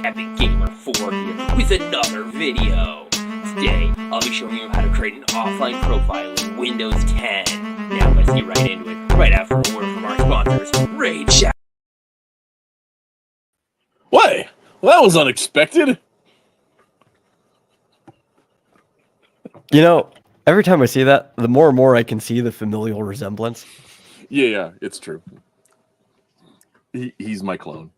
Epic Gamer 4 here with another video. Today, I'll be showing you how to create an offline profile in Windows 10. Now let's get right into it, right after a word from our sponsors, Raid Shadow. Why? Well, that was unexpected. You know, every time I see that, the more and more I can see the familial resemblance. Yeah, it's true. He's my clone.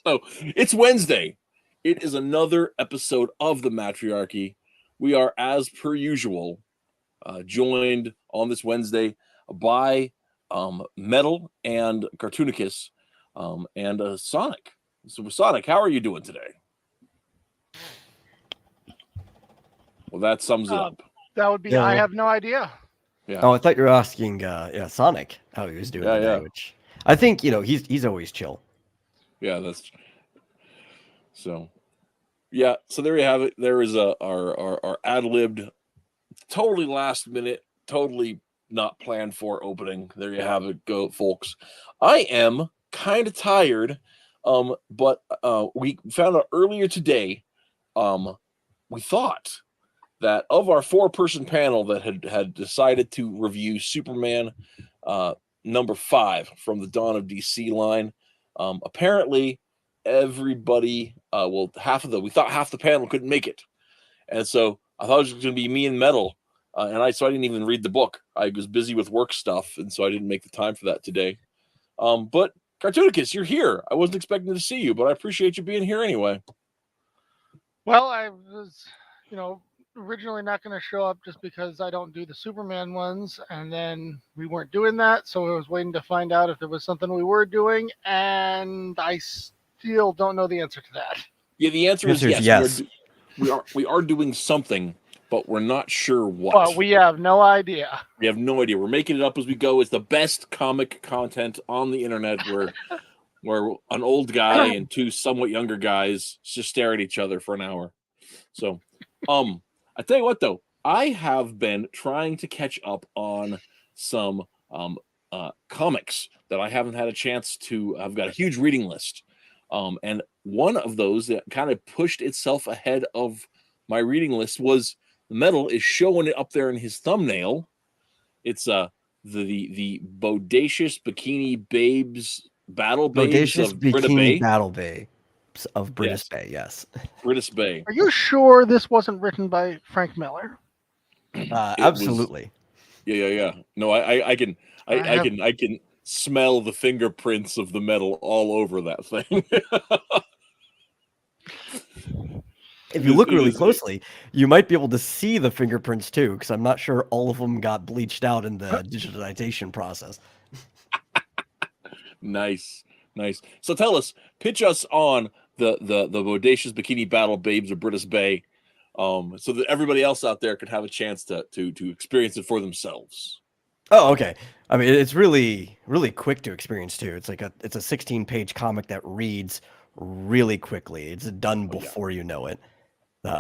So, it's Wednesday. It is another episode of the Mattriarchy. We are, as per usual, joined on this Wednesday by Metal and Cartoonicus and Sonic. So, Sonic, how are you doing today? Well, that sums it up. That would be, Yeah. I have no idea. Yeah. Oh, I thought you were asking, Sonic how he was doing today, Yeah. which I think, he's always chill. Yeah, that's so. Yeah, so there you have it. There is our ad-libbed, totally last minute, totally not planned for opening. There you have it, go folks. I am kind of tired, but we found out earlier today, we thought that of our 4-person panel that had decided to review Superman number 5 from the Dawn of DC line, apparently everybody, we thought half the panel couldn't make it, and so I thought it was going to be me and Metal, so I didn't even read the book. I was busy with work stuff, and so I didn't make the time for that today. But Cartoonicus, you're here. I wasn't expecting to see you, but I appreciate you being here anyway. Well, I was, originally not going to show up just because I don't do the Superman ones, and then we weren't doing that, so I was waiting to find out if there was something we were doing, and I still don't know the answer to that. Yeah, the answer is yes. We are doing something, but we're not sure what. But we have no idea. We have no idea. We're making it up as we go. It's the best comic content on the internet where an old guy and 2 somewhat younger guys just stare at each other for an hour. So, I tell you what though, I have been trying to catch up on some comics that I haven't had a chance to. I've got a huge reading list. And one of those that kind of pushed itself ahead of my reading list was Metal is showing it up there in his thumbnail. It's the Bodacious Bikini Babes Battle Babes Bodacious of Brita Bikini Bay. Battle Bay of British Yes. Bay, yes. British Bay. Are you sure this wasn't written by Frank Miller? Absolutely. Yeah. No, I can smell the fingerprints of the Metal all over that thing. If you look really closely, you might be able to see the fingerprints too, because I'm not sure all of them got bleached out in the digitization process. Nice. So tell us, pitch us on the Bodacious Bikini Battle Babes of British Bay, so that everybody else out there could have a chance to experience it for themselves. Oh, okay. I mean, it's really, really quick to experience too. It's a 16-page comic that reads really quickly. It's done before you know it,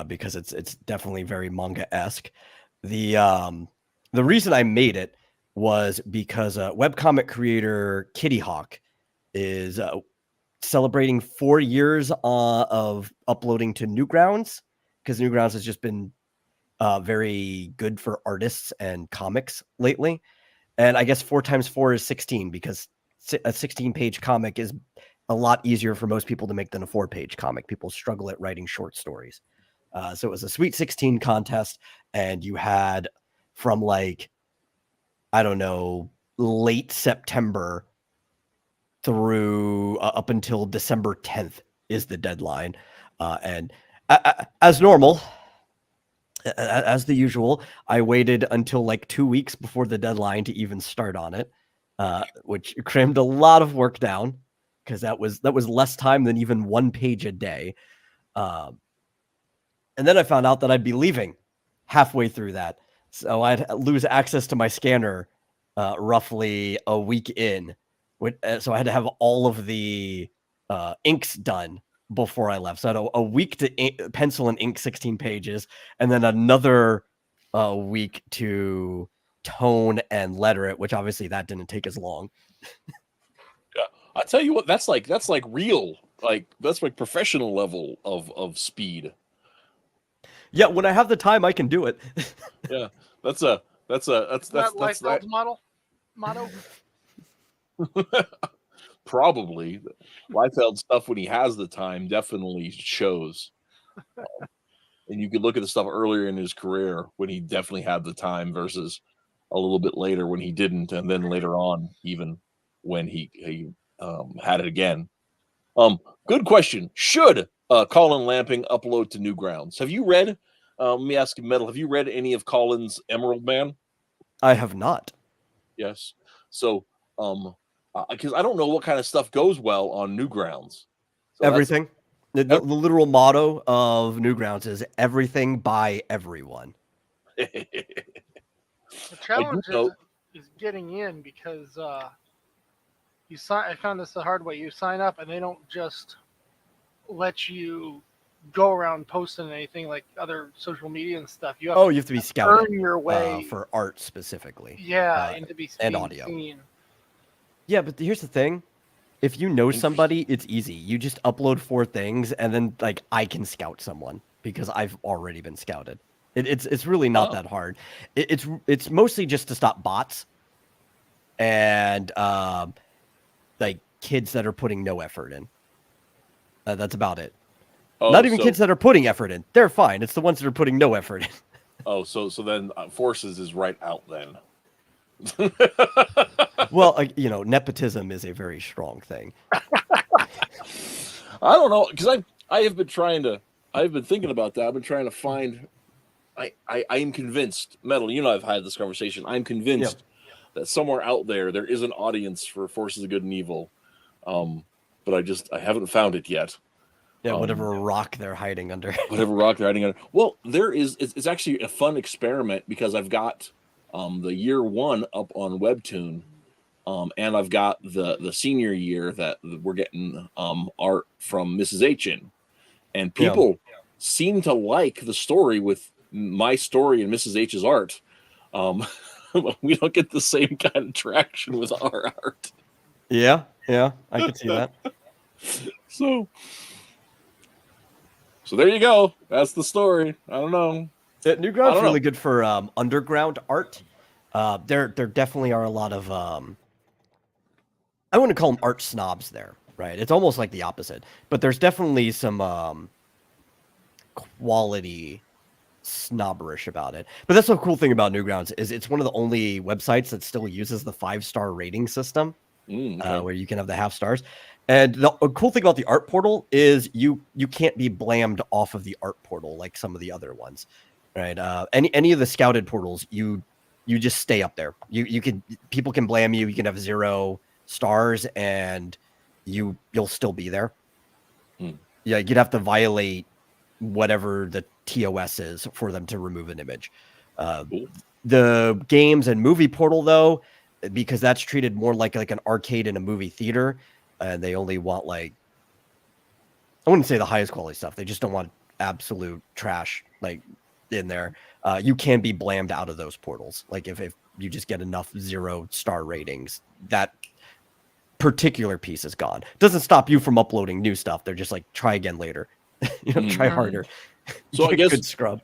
because it's definitely very manga-esque. The reason I made it was because webcomic creator Kitty Hawk is celebrating 4 years of uploading to Newgrounds, because Newgrounds has just been very good for artists and comics lately. And I guess 4 times 4 is 16, because a 16-page comic is a lot easier for most people to make than a 4-page comic. People struggle at writing short stories. So it was a Sweet 16 contest, and you had from late September through up until December 10th is the deadline. And as normal, as the usual, I waited until 2 weeks before the deadline to even start on it, which crammed a lot of work down, because that was less time than even 1 page a day. And then I found out that I'd be leaving halfway through that, so I'd lose access to my scanner roughly a week in. So I had to have all of the inks done before I left. So I had a week to pencil and ink 16 pages, and then another week to tone and letter it, which obviously that didn't take as long. I tell you what, that's like real, that's like professional level of speed. Yeah, when I have the time, I can do it. Yeah, that's that. Liefeld's motto. Probably Liefeld stuff when he has the time definitely shows. And you could look at the stuff earlier in his career when he definitely had the time versus a little bit later when he didn't, and then later on even when he had it again. Good question. Should Colin Lamping upload to Newgrounds? Have you read? Let me ask you, Metal. Have you read any of Colin's Emerald Man? I have not. Yes. So, because I don't know what kind of stuff goes well on Newgrounds. So Everything. The literal motto of Newgrounds is everything by everyone. The challenge is getting in because I found this the hard way. You sign up and they don't just let you go around posting anything like other social media and stuff. You have to be scouted earn your way for art specifically. and to be and audio. seen. Yeah, but here's the thing. If you know somebody, it's easy. You just upload 4 things, and then like I can scout someone because I've already been scouted. It's really not that hard. It's mostly just to stop bots and like kids that are putting no effort in. That's about it. Not even kids that are putting effort in. They're fine. It's the ones that are putting no effort in. Oh, so then Forces is right out then. Well, nepotism is a very strong thing. I don't know, because I've been thinking about that. I've been trying to find. I am convinced, Metal. I've had this conversation. I'm convinced that somewhere out there is an audience for Forces of Good and Evil, but I haven't found it yet. Yeah, whatever rock they're hiding under. Whatever rock they're hiding under. Well, it's actually a fun experiment because I've got the year 1 up on Webtoon, and I've got the senior year that we're getting art from Mrs. H in. And people seem to like the story with my story and Mrs. H's art. We don't get the same kind of traction with our art. Yeah, I can see that. So there you go. That's the story. I don't know. Newgrounds really good for underground art. There definitely are a lot of I wouldn't call them art snobs there, right? It's almost like the opposite. But there's definitely some quality snobberish about it. But that's the cool thing about Newgrounds is it's one of the only websites that still uses the 5-star rating system, where you can have the half stars. And the cool thing about the art portal is you can't be blamed off of the art portal like some of the other ones, right? Any of the scouted portals, you just stay up there. People can blame you. You can have 0 stars and you'll still be there. Yeah, you'd have to violate whatever the TOS is for them to remove an image. The games and movie portal, though, because that's treated more like an arcade in a movie theater, and they only want I wouldn't say the highest quality stuff. They just don't want absolute trash in there. You can be blamed out of those portals. Like if you just get enough 0-star ratings, that particular piece is gone. Doesn't stop you from uploading new stuff. They're just like, try again later. Try harder. So I guess good scrub.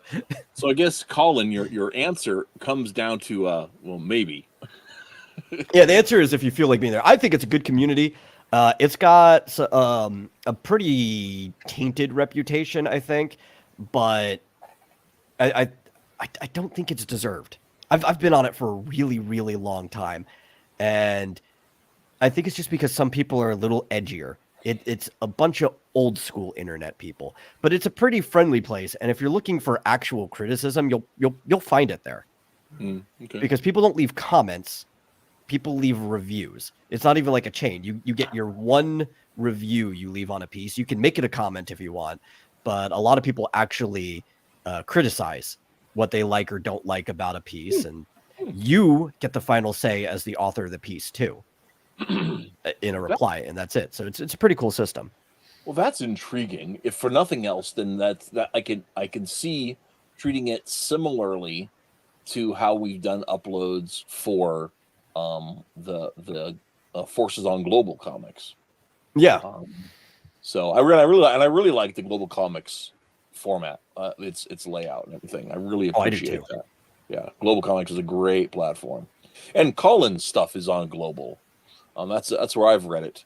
So I guess, Colin, your answer comes down to well, maybe. Yeah, the answer is if you feel like being there. I think it's a good community. It's got a pretty tainted reputation, I think, but I don't think it's deserved. I've been on it for a really, really long time, and I think it's just because some people are a little edgier. It's a bunch of old school internet people, but it's a pretty friendly place. And if you're looking for actual criticism, you'll find it there. Okay. Because people don't leave comments, people leave reviews. It's not even like a chain. You get your one review you leave on a piece. You can make it a comment if you want, but a lot of people actually criticize what they like or don't like about a piece, and you get the final say as the author of the piece too. In a reply, and that's it. So it's a pretty cool system. Well, that's intriguing. If for nothing else, then that I can see treating it similarly to how we've done uploads for the Forces on Global Comics. Yeah. So I really like the Global Comics format. Its layout and everything. I really appreciate that. Yeah, Global Comics is a great platform, and Colin's stuff is on Global. That's where I've read it.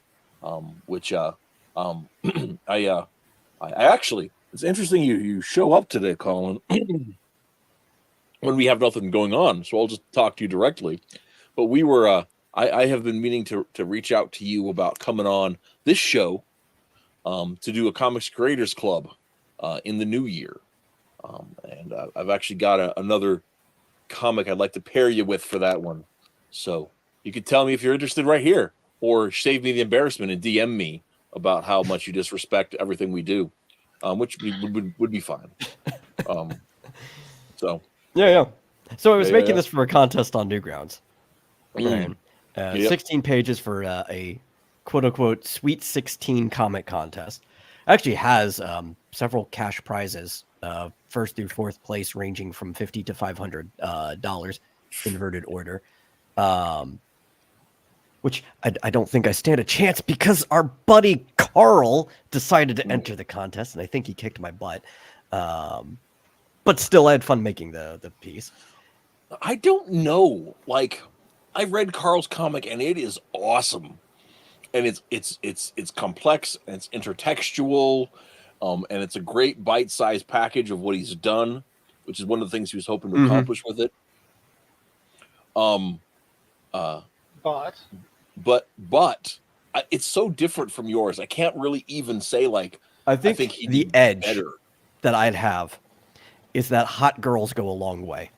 I actually, it's interesting you show up today, Colin, when we have nothing going on. So I'll just talk to you directly. But we were, I have been meaning to reach out to you about coming on this show to do a Comics Creators Club in the new year. And I've actually got another comic I'd like to pair you with for that one. So you can tell me if you're interested right here, or save me the embarrassment and DM me about how much you disrespect everything we do, which would be fine. So yeah. So I was making this for a contest on Newgrounds. Right. 16 pages for a quote-unquote Sweet 16 comic contest. Actually has several cash prizes, first through fourth place, ranging from $50 to $500 inverted order. Which I don't think I stand a chance, because our buddy Carl decided to enter the contest, and I think he kicked my butt. But still, I had fun making the piece. I don't know. Like, I read Carl's comic, and it is awesome, and it's complex, and it's intertextual, and it's a great bite-sized package of what he's done, which is one of the things he was hoping to accomplish with it. But it's so different from yours. I can't really even say, like, I think the edge better that I'd have is that hot girls go a long way.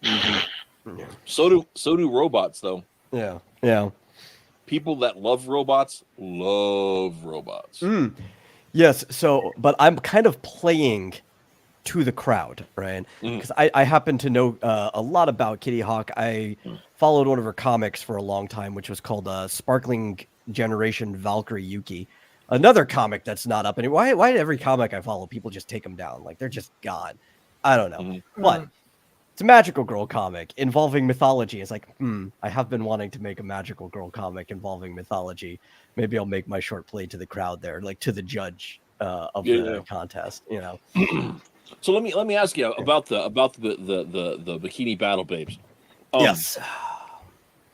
Yeah. So do robots, though. Yeah. People that love robots. Yes. So, but I'm kind of playing to the crowd, right? Because I happen to know a lot about Kitty Hawk. I followed one of her comics for a long time, which was called Sparkling Generation Valkyrie Yuki. Another comic that's not up anymore. Why every comic I follow, people just take them down? Like, they're just gone. I don't know. But it's a magical girl comic involving mythology. It's like, I have been wanting to make a magical girl comic involving mythology. Maybe I'll make my short play to the crowd there, like to the judge of the contest, you know. So let me ask you about the Bikini Battle Babes. Yes,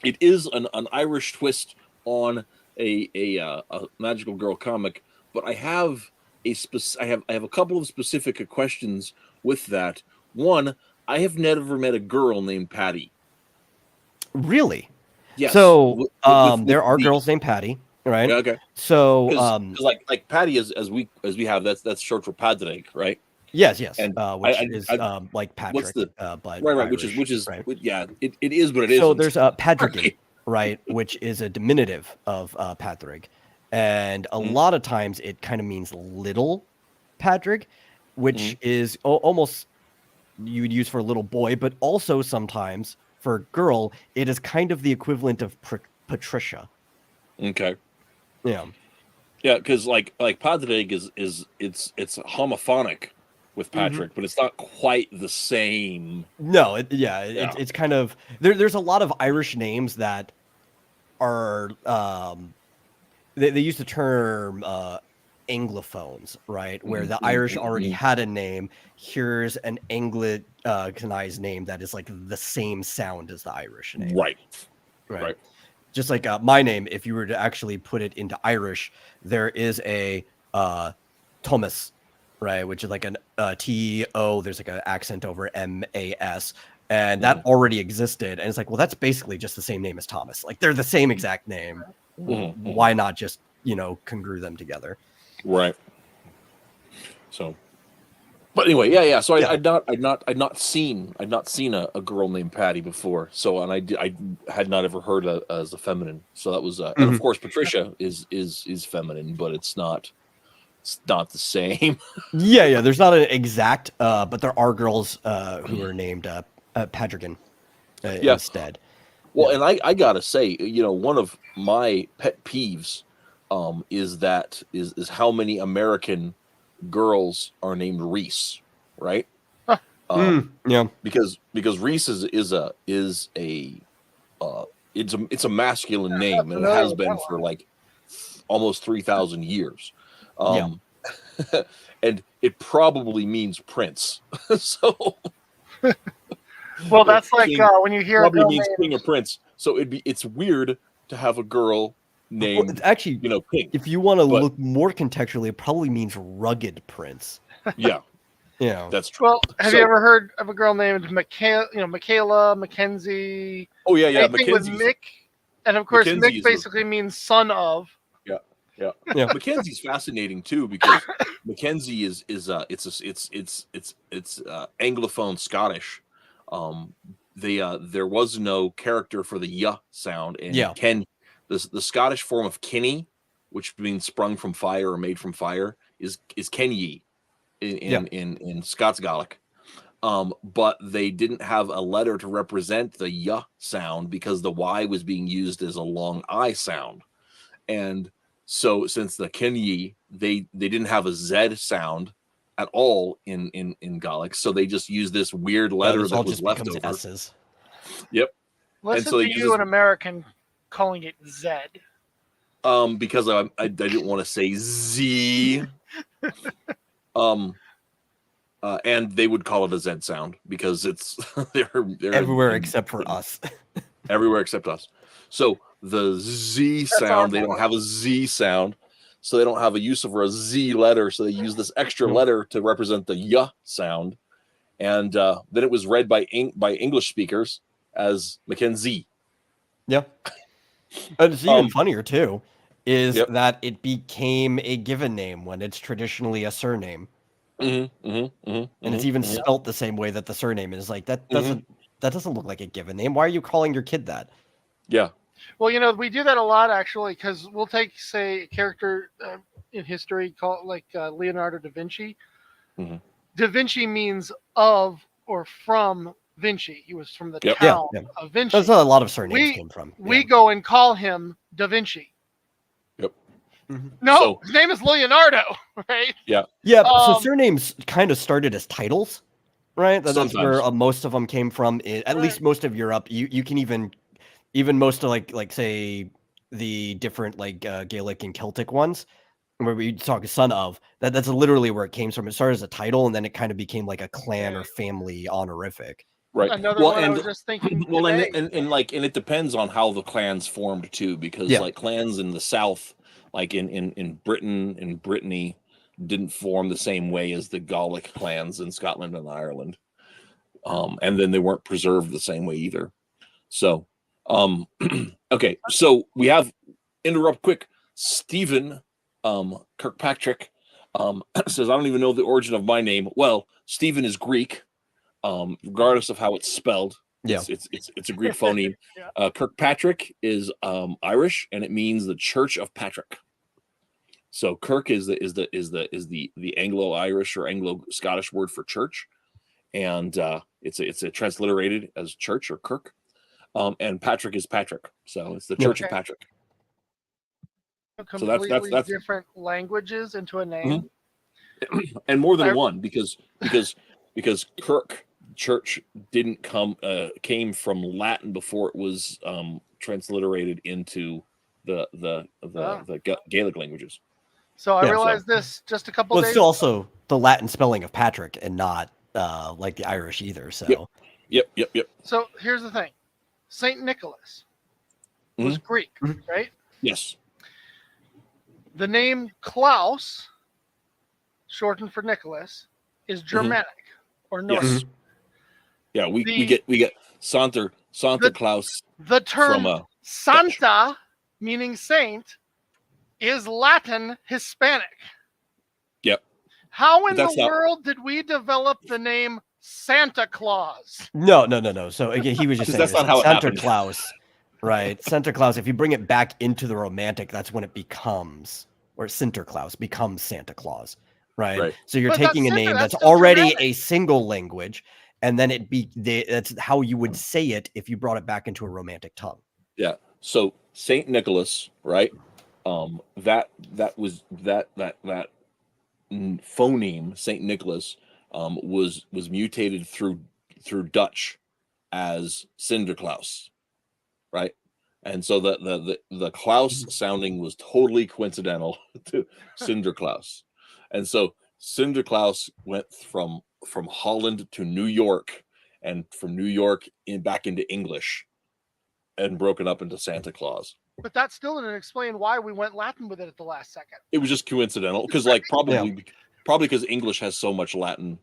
it is an Irish twist on a magical girl comic, but I have a couple of specific questions with that. One, I have never met a girl named Patty. Really? Yes. So there are girls named Patty, right? Yeah, okay. So like Patty as we have that's short for Padraig, right? Yes. And which is like Patrick, but right, Irish, which is right? Yeah, it is, but it isn't. So there's Padraig, right, which is a diminutive of Padraig, and a lot of times it kind of means little Padraig, which is almost you would use for a little boy, but also sometimes for girl, it is kind of the equivalent of Patricia. Okay. Yeah. Yeah, because like Padraig is it's homophonic with Patrick, but it's not quite the same. No, it's kind of there's a lot of Irish names that are they use the term Anglophones, right? Where the Irish already had a name. Here's an Anglicanized name that is like the same sound as the Irish name. Right. Just like my name, if you were to actually put it into Irish, there is a Thomas, right? Which is like an T-O, there's like an accent over M-A-S. And that already existed. And it's like, well, that's basically just the same name as Thomas. Like, they're the same exact name. Why not just, congrue them together? Right. So, but anyway, yeah. So I'd not seen a girl named Patty before. So, and I had not ever heard as a feminine. So that was, and of course Patricia is feminine, but it's not the same. Yeah. There's not an exact, but there are girls who are named Padraigan instead. Well, and I gotta say, one of my pet peeves is how many American girls are named Rhys, right? Yeah. Because Rhys is a it's a masculine name, and it has been for like almost 3,000 years. And it probably means prince. So well, that's like king when you hear probably a girl means named, king or prince. So it's weird to have a girl named actually, king. if you want to But- look more contextually, it probably means rugged prince. Yeah, that's true. Well, have you ever heard of a girl named Michaela, Mackenzie? Oh yeah, Anything with Mackenzie's. Mick, and of course Mackenzie Mick basically means son of. Yeah. Yeah. Mackenzie's fascinating too because Mackenzie is Anglophone Scottish. There was no character for the y sound, and the Scottish form of Kinney, which means sprung from fire or made from fire, is Kenye in Scots Gaelic. But they didn't have a letter to represent the y sound because the y was being used as a long I sound, and so since the Kenye, they didn't have a Z sound at all in Gaelic, so they just used this weird letter that was left over. S's. Yep. Listen so to you, an American, calling it Z. Because I didn't want to say Z. And they would call it a Z sound because it's they're everywhere except for us. Everywhere except us. So the Z sound, they don't have a Z sound, so they don't have a use of a Z letter, so they use this extra letter to represent the y sound, and then it was read by English speakers as Mackenzie. Yeah, and it's even funnier too, is that it became a given name when it's traditionally a surname, and it's even spelt the same way that the surname is. Like that doesn't look like a given name. Why are you calling your kid that? Yeah. Well, we do that a lot actually, because we'll take, say, a character in history called like Leonardo da Vinci. Da Vinci means of or from Vinci. He was from the town of Vinci. That's how a lot of surnames came from. We go and call him Da Vinci. Yep. No, his name is Leonardo, right? Yeah. Yeah. So surnames kind of started as titles, right? That's where most of them came from. At least most of Europe. You can even most of like say the different like Gaelic and Celtic ones where we talk son of that's literally where it came from. It started as a title and then it kind of became like a clan or family honorific. Right. Another one I was just thinking. Well, and it depends on how the clans formed too, because like clans in the South, like in Britain and Brittany, didn't form the same way as the Gaelic clans in Scotland and Ireland, and then they weren't preserved the same way either. So. Okay, so we have interrupt quick. Stephen Kirkpatrick says, I don't even know the origin of my name. Well, Stephen is Greek, regardless of how it's spelled. It's a Greek phoneme. Kirkpatrick is Irish, and it means the Church of Patrick. So Kirk is the Anglo-Irish or Anglo-Scottish word for church, and it's a transliterated as church or Kirk. And Patrick is Patrick, so it's the Church of Patrick. So that's different languages into a name, and more than one because Kirk church didn't came from Latin before it was transliterated into the Gaelic languages. So I realized this just a couple days. It's still also the Latin spelling of Patrick and not like the Irish either. So yep. So here's the thing. Saint Nicholas was Greek, right? Yes. The name Klaus, shortened for Nicholas, is Germanic or Norse. Yes. Yeah, we get Santa Claus. The term from, Santa, meaning saint, is Latin Hispanic. Yep. How in the world did we develop the name Santa Claus? No. So again, he was just saying that's not how it Santa happened. Claus, right? Santa Claus. If you bring it back into the Romantic, that's when it becomes, or Sinterklaas becomes Santa Claus, right? So you're taking a name that's already a single language, and then that's how you would say it if you brought it back into a Romantic tongue. Yeah. So Saint Nicholas, right? That phoneme Saint Nicholas was mutated through Dutch as Sinterklaas, right? And so the Klaus sounding was totally coincidental to Sinterklaas. And so Sinterklaas went from Holland to New York, and from New York back into English, and broken up into Santa Claus. But that still didn't explain why we went Latin with it at the last second. It was just coincidental, because like probably because English has so much Latin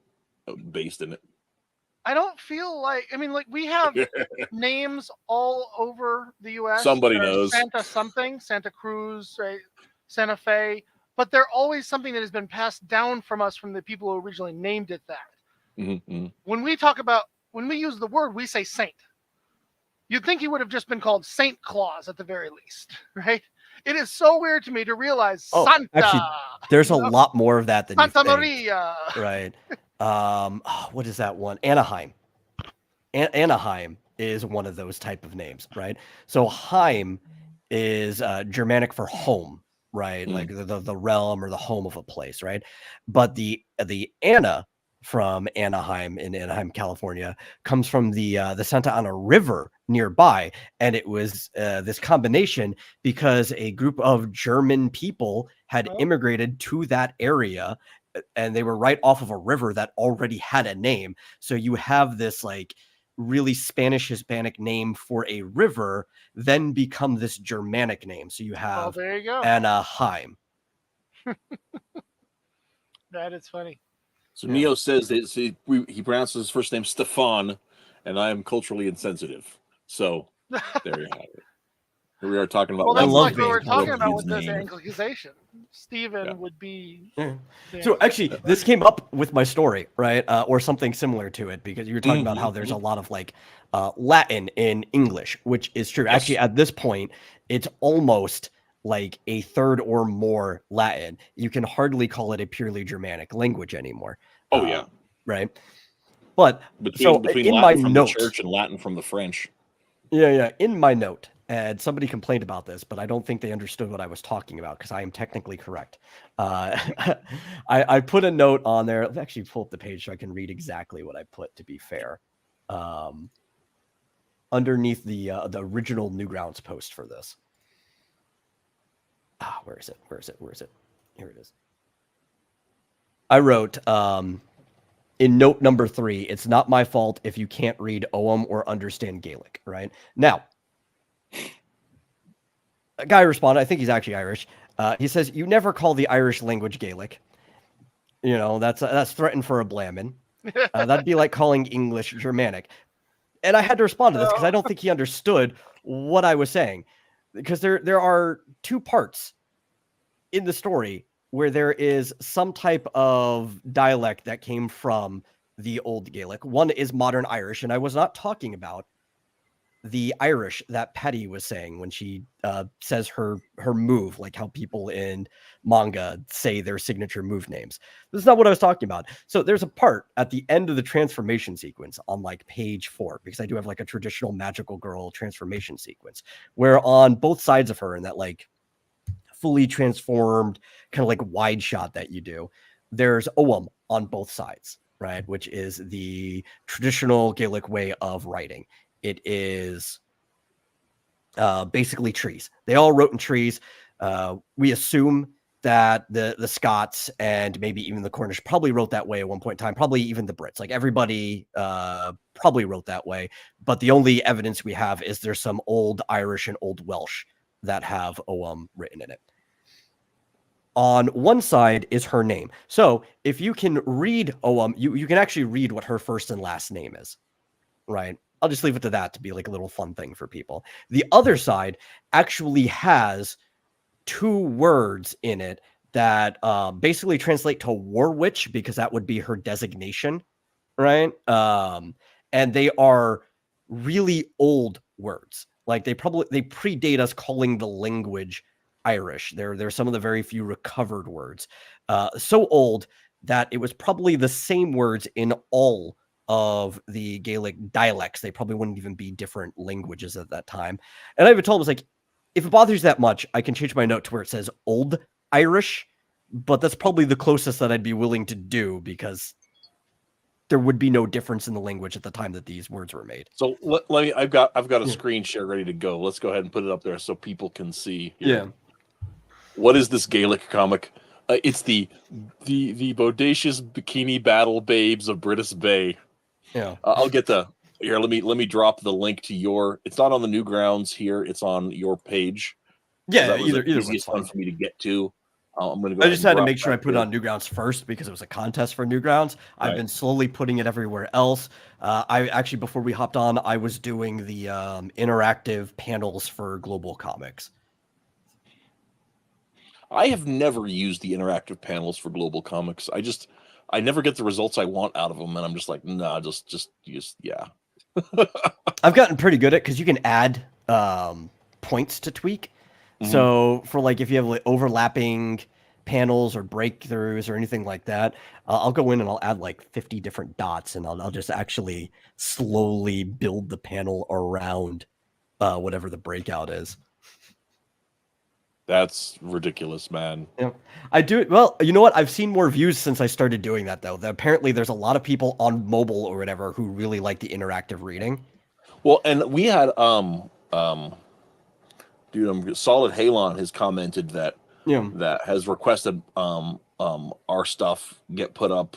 based in it. I don't feel like, I mean, like we have names all over the U.S. Somebody knows. Santa something, Santa Cruz, right? Santa Fe, but they're always something that has been passed down from us from the people who originally named it that. Mm-hmm. When we use the word, we say saint. You'd think he would have just been called Saint Claus at the very least, right? It is so weird to me to realize Santa. Actually, there's a lot more of that than Santa you think. Maria. Right. What is that one? Anaheim. Anaheim is one of those type of names, right? So Heim is Germanic for home, right? Like the realm or the home of a place, right? But the Anna from Anaheim in Anaheim, California, comes from the Santa Ana River nearby, and it was this combination because a group of German people had immigrated to that area, and they were right off of a river that already had a name. So you have this like really Spanish Hispanic name for a river, then become this Germanic name. So you have there you go. Anaheim. That is funny. So Neo says that he pronounces his first name Stefan, and I am culturally insensitive. So there you have it. Here we are talking about. Well, that's like what we're talking called about with the name. Anglicization. Stephen would be. So actually, this came up with my story, right? Or something similar to it, because you were talking about how there's a lot of like Latin in English, which is true. Yes. Actually, at this point, it's almost like a third or more Latin. You can hardly call it a purely Germanic language anymore. Oh yeah, right. But between in Latin my from note, the church and Latin from the French. Yeah. In my note, and somebody complained about this, but I don't think they understood what I was talking about because I am technically correct. I put a note on there. Let's actually pull up the page so I can read exactly what I put, to be fair. Underneath the original Newgrounds post for this. Where is it? Here it is. I wrote, in note number 3, it's not my fault if you can't read Ogham or understand Gaelic, right? Now, a guy responded, I think he's actually Irish. He says, you never call the Irish language Gaelic. You know, that's threatened for a blaming. That'd be like calling English Germanic. And I had to respond to this because I don't think he understood what I was saying. Because there are 2 parts in the story where there is some type of dialect that came from the old Gaelic. One is modern Irish, and I was not talking about the Irish that Patty was saying when she says her move, like how people in manga say their signature move names. This is not what I was talking about. So there's a part at the end of the transformation sequence on like page 4, because I do have like a traditional magical girl transformation sequence where on both sides of her in that like fully transformed kind of like wide shot that you do, there's Ogham on both sides, right? Which is the traditional Gaelic way of writing. It is basically trees. They all wrote in trees. We assume that the Scots and maybe even the Cornish probably wrote that way at one point in time, probably even the Brits. Like everybody probably wrote that way. But the only evidence we have is there's some old Irish and old Welsh that have Ogham written in it. On one side is her name. So if you can read Ogham, you can actually read what her first and last name is, right? I'll just leave it to that to be like a little fun thing for people. The other side actually has 2 words in it that basically translate to war witch, because that would be her designation, right? And they are really old words. Like they predate us calling the language Irish. They're some of the very few recovered words. So old that it was probably the same words in all of the Gaelic dialects. They probably wouldn't even be different languages at that time. And I even told him, I was like, if it bothers you that much, I can change my note to where it says Old Irish, but that's probably the closest that I'd be willing to do, because there would be no difference in the language at the time that these words were made. So let me. I've got a screen share ready to go. Let's go ahead and put it up there so people can see. Here. Yeah. What is this Gaelic comic? It's the bodacious bikini battle babes of Britis Bay. Yeah. I'll get the here. Let me drop the link to your. It's not on the Newgrounds here. It's on your page. Yeah. That was Either the one's easiest fine. one for me to get to. I'm gonna go. I just ahead had and to make drop sure I that put it here. on Newgrounds first because it was a contest for Newgrounds. I've Right. been slowly putting it everywhere else. I actually, before we hopped on, I was doing the interactive panels for Global Comics. I have never used the interactive panels for Global Comics. I never get the results I want out of them, and I'm just like, nah, just yeah. I've gotten pretty good at because you can add points to tweak. Mhm. So for like if you have like overlapping panels or breakthroughs or anything like that, I'll go in and I'll add like 50 different dots, and I'll just actually slowly build the panel around whatever the breakout is. That's ridiculous, man. Yeah, I do it. Well, you know what? I've seen more views since I started doing that, though. Apparently, there's a lot of people on mobile or whatever who really like the interactive reading. Well, and we had dude, Solid Halon has commented that Yeah. has requested our stuff get put up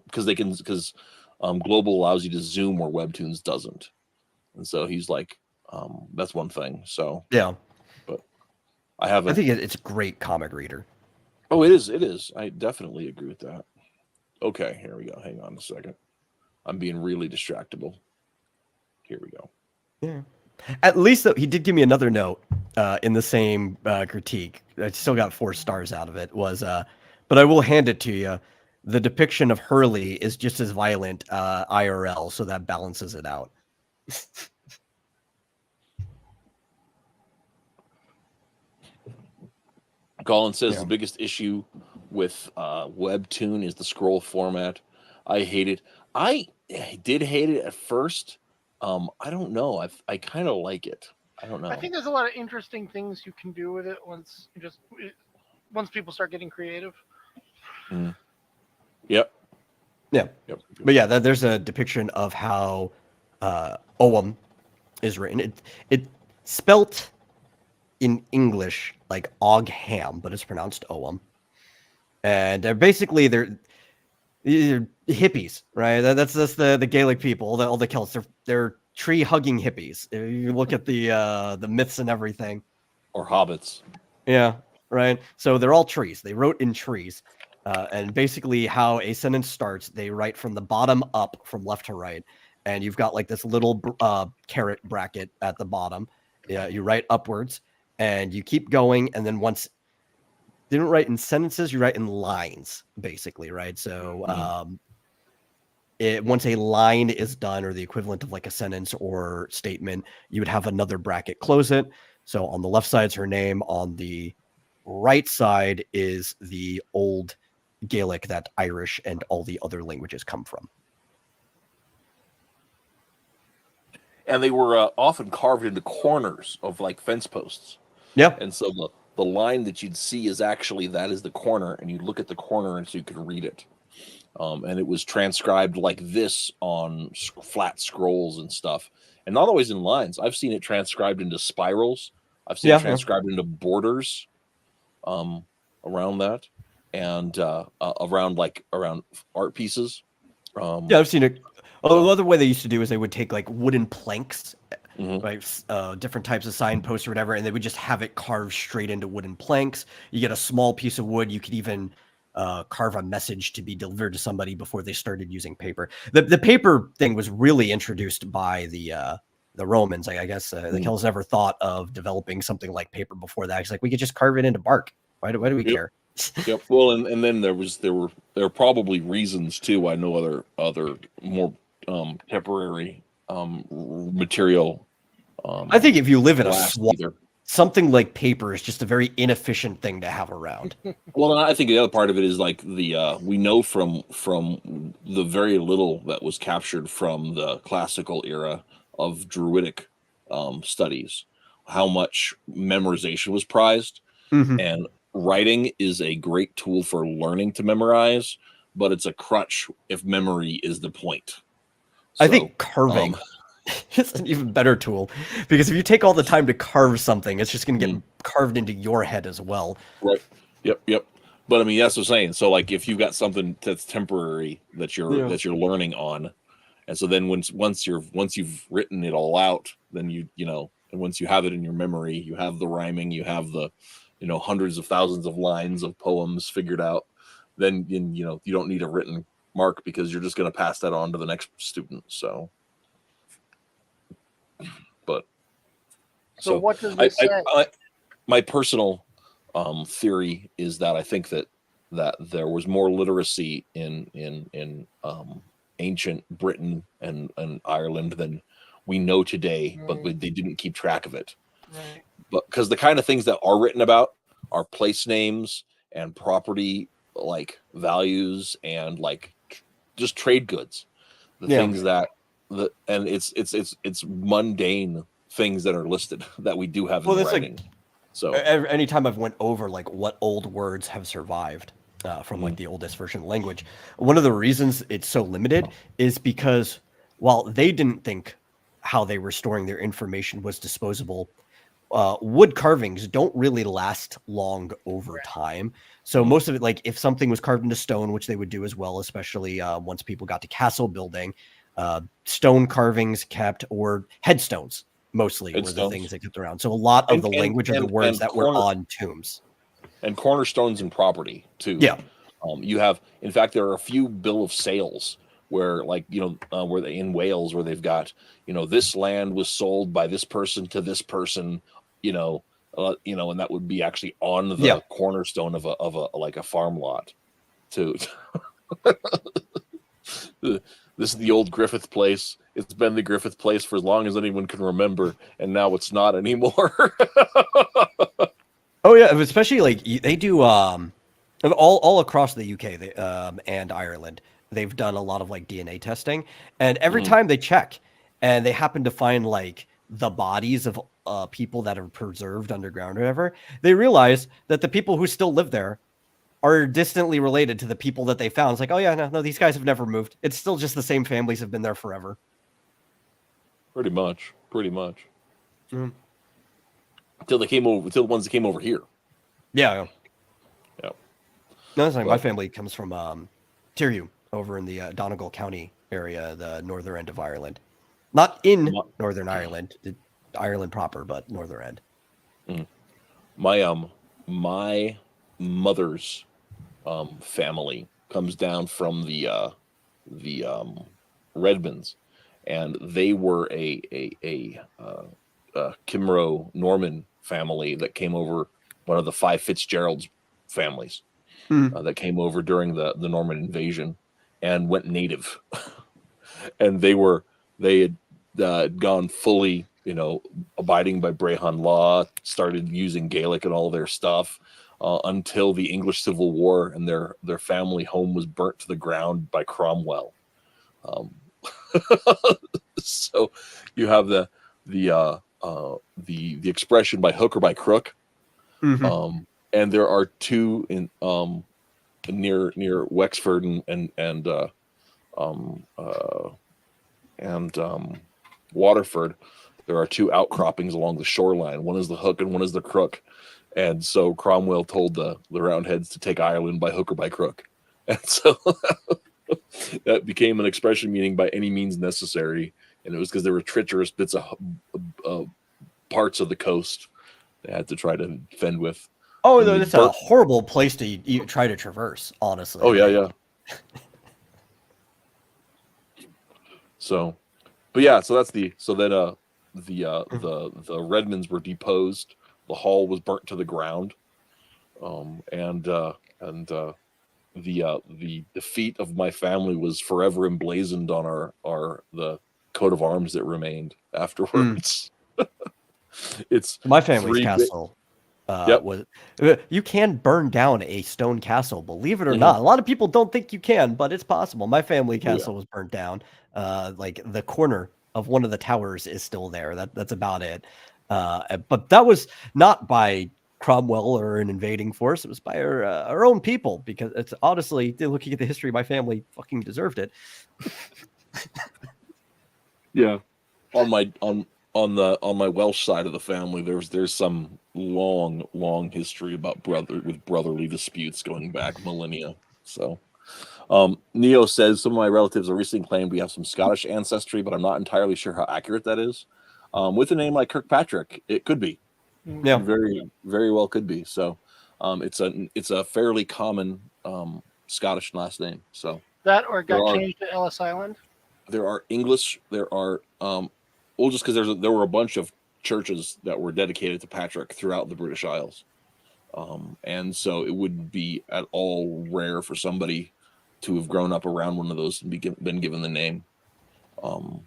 because Global allows you to zoom where Webtoons doesn't, and so he's like that's one thing. So Yeah. but I haven't. I think it's a great comic reader. Oh, it is. I definitely agree with that. Okay, here we go. Hang on a second. I'm being really distractible. Here we go. Yeah. At least though, he did give me another note in the same critique. I still got 4 stars out of it. But I will hand it to you. The depiction of Hurley is just as violent IRL, so that balances it out. Colin says Yeah. the biggest issue with Webtoon is the scroll format. I hate it. I did hate it at first. I don't know. I kind of like it. I don't know. I think there's a lot of interesting things you can do with it once people start getting creative. Mm. Yep. Yeah. Yep. But yeah, there's a depiction of how Ogham is written. It spelt in English like Ogham, but it's pronounced Ogham. And they're hippies, right? That's the Gaelic people, all the Celts. They're tree hugging hippies. If you look at the myths and everything. Or hobbits. Yeah, right. So they're all trees. They wrote in trees. And basically how a sentence starts, they write from the bottom up, from left to right. And you've got like this little caret bracket at the bottom. Yeah, you write upwards and you keep going. And then once they don't write in sentences, you write in lines, basically, right? So once a line is done, or the equivalent of like a sentence or statement, you would have another bracket close it. So on the left side is her name. On the right side is the old Gaelic that Irish and all the other languages come from. And they were often carved into corners of like fence posts. Yeah. And so the line that you'd see is actually that is the corner, and you look at the corner and so you could read it. And it was transcribed like this on flat scrolls and stuff, and not always in lines. I've seen it transcribed into spirals. I've seen it transcribed into borders around that, and around art pieces. Yeah, I've seen it. Another way they used to do is they would take like wooden planks, like different types of signposts or whatever, and they would just have it carved straight into wooden planks. You get a small piece of wood. You could even carve a message to be delivered to somebody before they started using paper. The paper thing was really introduced by the Romans. I guess the Celts never thought of developing something like paper before that. It's like we could just carve it into bark. Why do we care? Yep. Well, and then there were probably reasons too. I know other more temporary material. I think if you live in a swamp, something like paper is just a very inefficient thing to have around. Well, and I think the other part of it is like we know from the very little that was captured from the classical era of Druidic studies, how much memorization was prized, and writing is a great tool for learning to memorize, but it's a crutch if memory is the point. I think carving is an even better tool, because if you take all the time to carve something, it's just going to get carved into your head as well. Right. Yep. But I mean, that's what I'm saying. So like, if you've got something that's temporary that you're learning on, and so then once you've written it all out, then and once you have it in your memory, you have the rhyming, you have the hundreds of thousands of lines of poems figured out, then you don't need a written mark, because you're just going to pass that on to the next student. So what does this say? My personal theory is that I think that there was more literacy in ancient Britain and Ireland than we know today, but they didn't keep track of it. Right. But because the kind of things that are written about are place names and property like values and like just trade goods, things that and it's mundane things that are listed that we do have in writing. So anytime I've went over like what old words have survived from like the oldest version of the language, one of the reasons it's so limited is because while they didn't think how they were storing their information was disposable, wood carvings don't really last long over time. So most of it, like if something was carved into stone, which they would do as well, especially once people got to castle building, stone carvings kept, or headstones mostly were the things they kept around. So a lot of the language of the words that were on tombs. And cornerstones and property too. Yeah. You have, in fact, there are a few bill of sales where, like, where they in Wales, where they've got, this land was sold by this person to this person, and that would be actually on the cornerstone of a like a farm lot. To this is the old Griffith place. It's been the Griffith place for as long as anyone can remember, and now it's not anymore. Oh yeah, especially like they do all across the UK and Ireland. They've done a lot of like DNA testing, and every time they check and they happen to find like the bodies of people that are preserved underground or whatever, they realize that the people who still live there are distantly related to the people that they found. It's like, oh yeah, no, these guys have never moved. It's still just the same families have been there forever. Pretty much. Until the ones that came over here. Yeah. No, that's like my family comes from Mattriachy over in the Donegal County area, the northern end of Ireland. Not in Northern Ireland, Ireland proper, but northern end. My mother's family comes down from the Redmonds, and they were a Kimro Norman family that came over, one of the 5 Fitzgerald's families that came over during the Norman invasion and went native. And they had gone fully, abiding by Brehon law, started using Gaelic and all their stuff until the English Civil War, and their family home was burnt to the ground by Cromwell. So you have the expression by hook or by crook. And there are two in near Wexford and Waterford. There are 2 outcroppings along the shoreline. One is the hook and one is the crook. And so Cromwell told the Roundheads to take Ireland by hook or by crook. And so that became an expression meaning by any means necessary. And it was because there were treacherous bits of parts of the coast they had to try to fend with. Oh, it's a horrible place to try to traverse, honestly. Oh, yeah. So, but yeah, so that's the Redmonds were deposed. The hall was burnt to the ground, and the defeat of my family was forever emblazoned on the coat of arms that remained afterwards. It's my family's castle. Was you can burn down a stone castle, believe it or not. A lot of people don't think you can, but it's possible. My family castle was burnt down. Like the corner of one of the towers is still there. That's about it. But that was not by Cromwell or an invading force. It was by our own people, because it's honestly, looking at the history of my family, fucking deserved it. Yeah. On my Welsh side of the family, there's some long history about brotherly disputes going back millennia. So Neo says some of my relatives have recently claimed we have some Scottish ancestry, but I'm not entirely sure how accurate that is. With a name like Kirkpatrick, it could be. Yeah. Very, very well could be. So it's a fairly common Scottish last name. So That or it got changed to Ellis Island. There are English. There are well, just because there were a bunch of churches that were dedicated to Patrick throughout the British Isles, and so it wouldn't be at all rare for somebody to have grown up around one of those and been given the name. But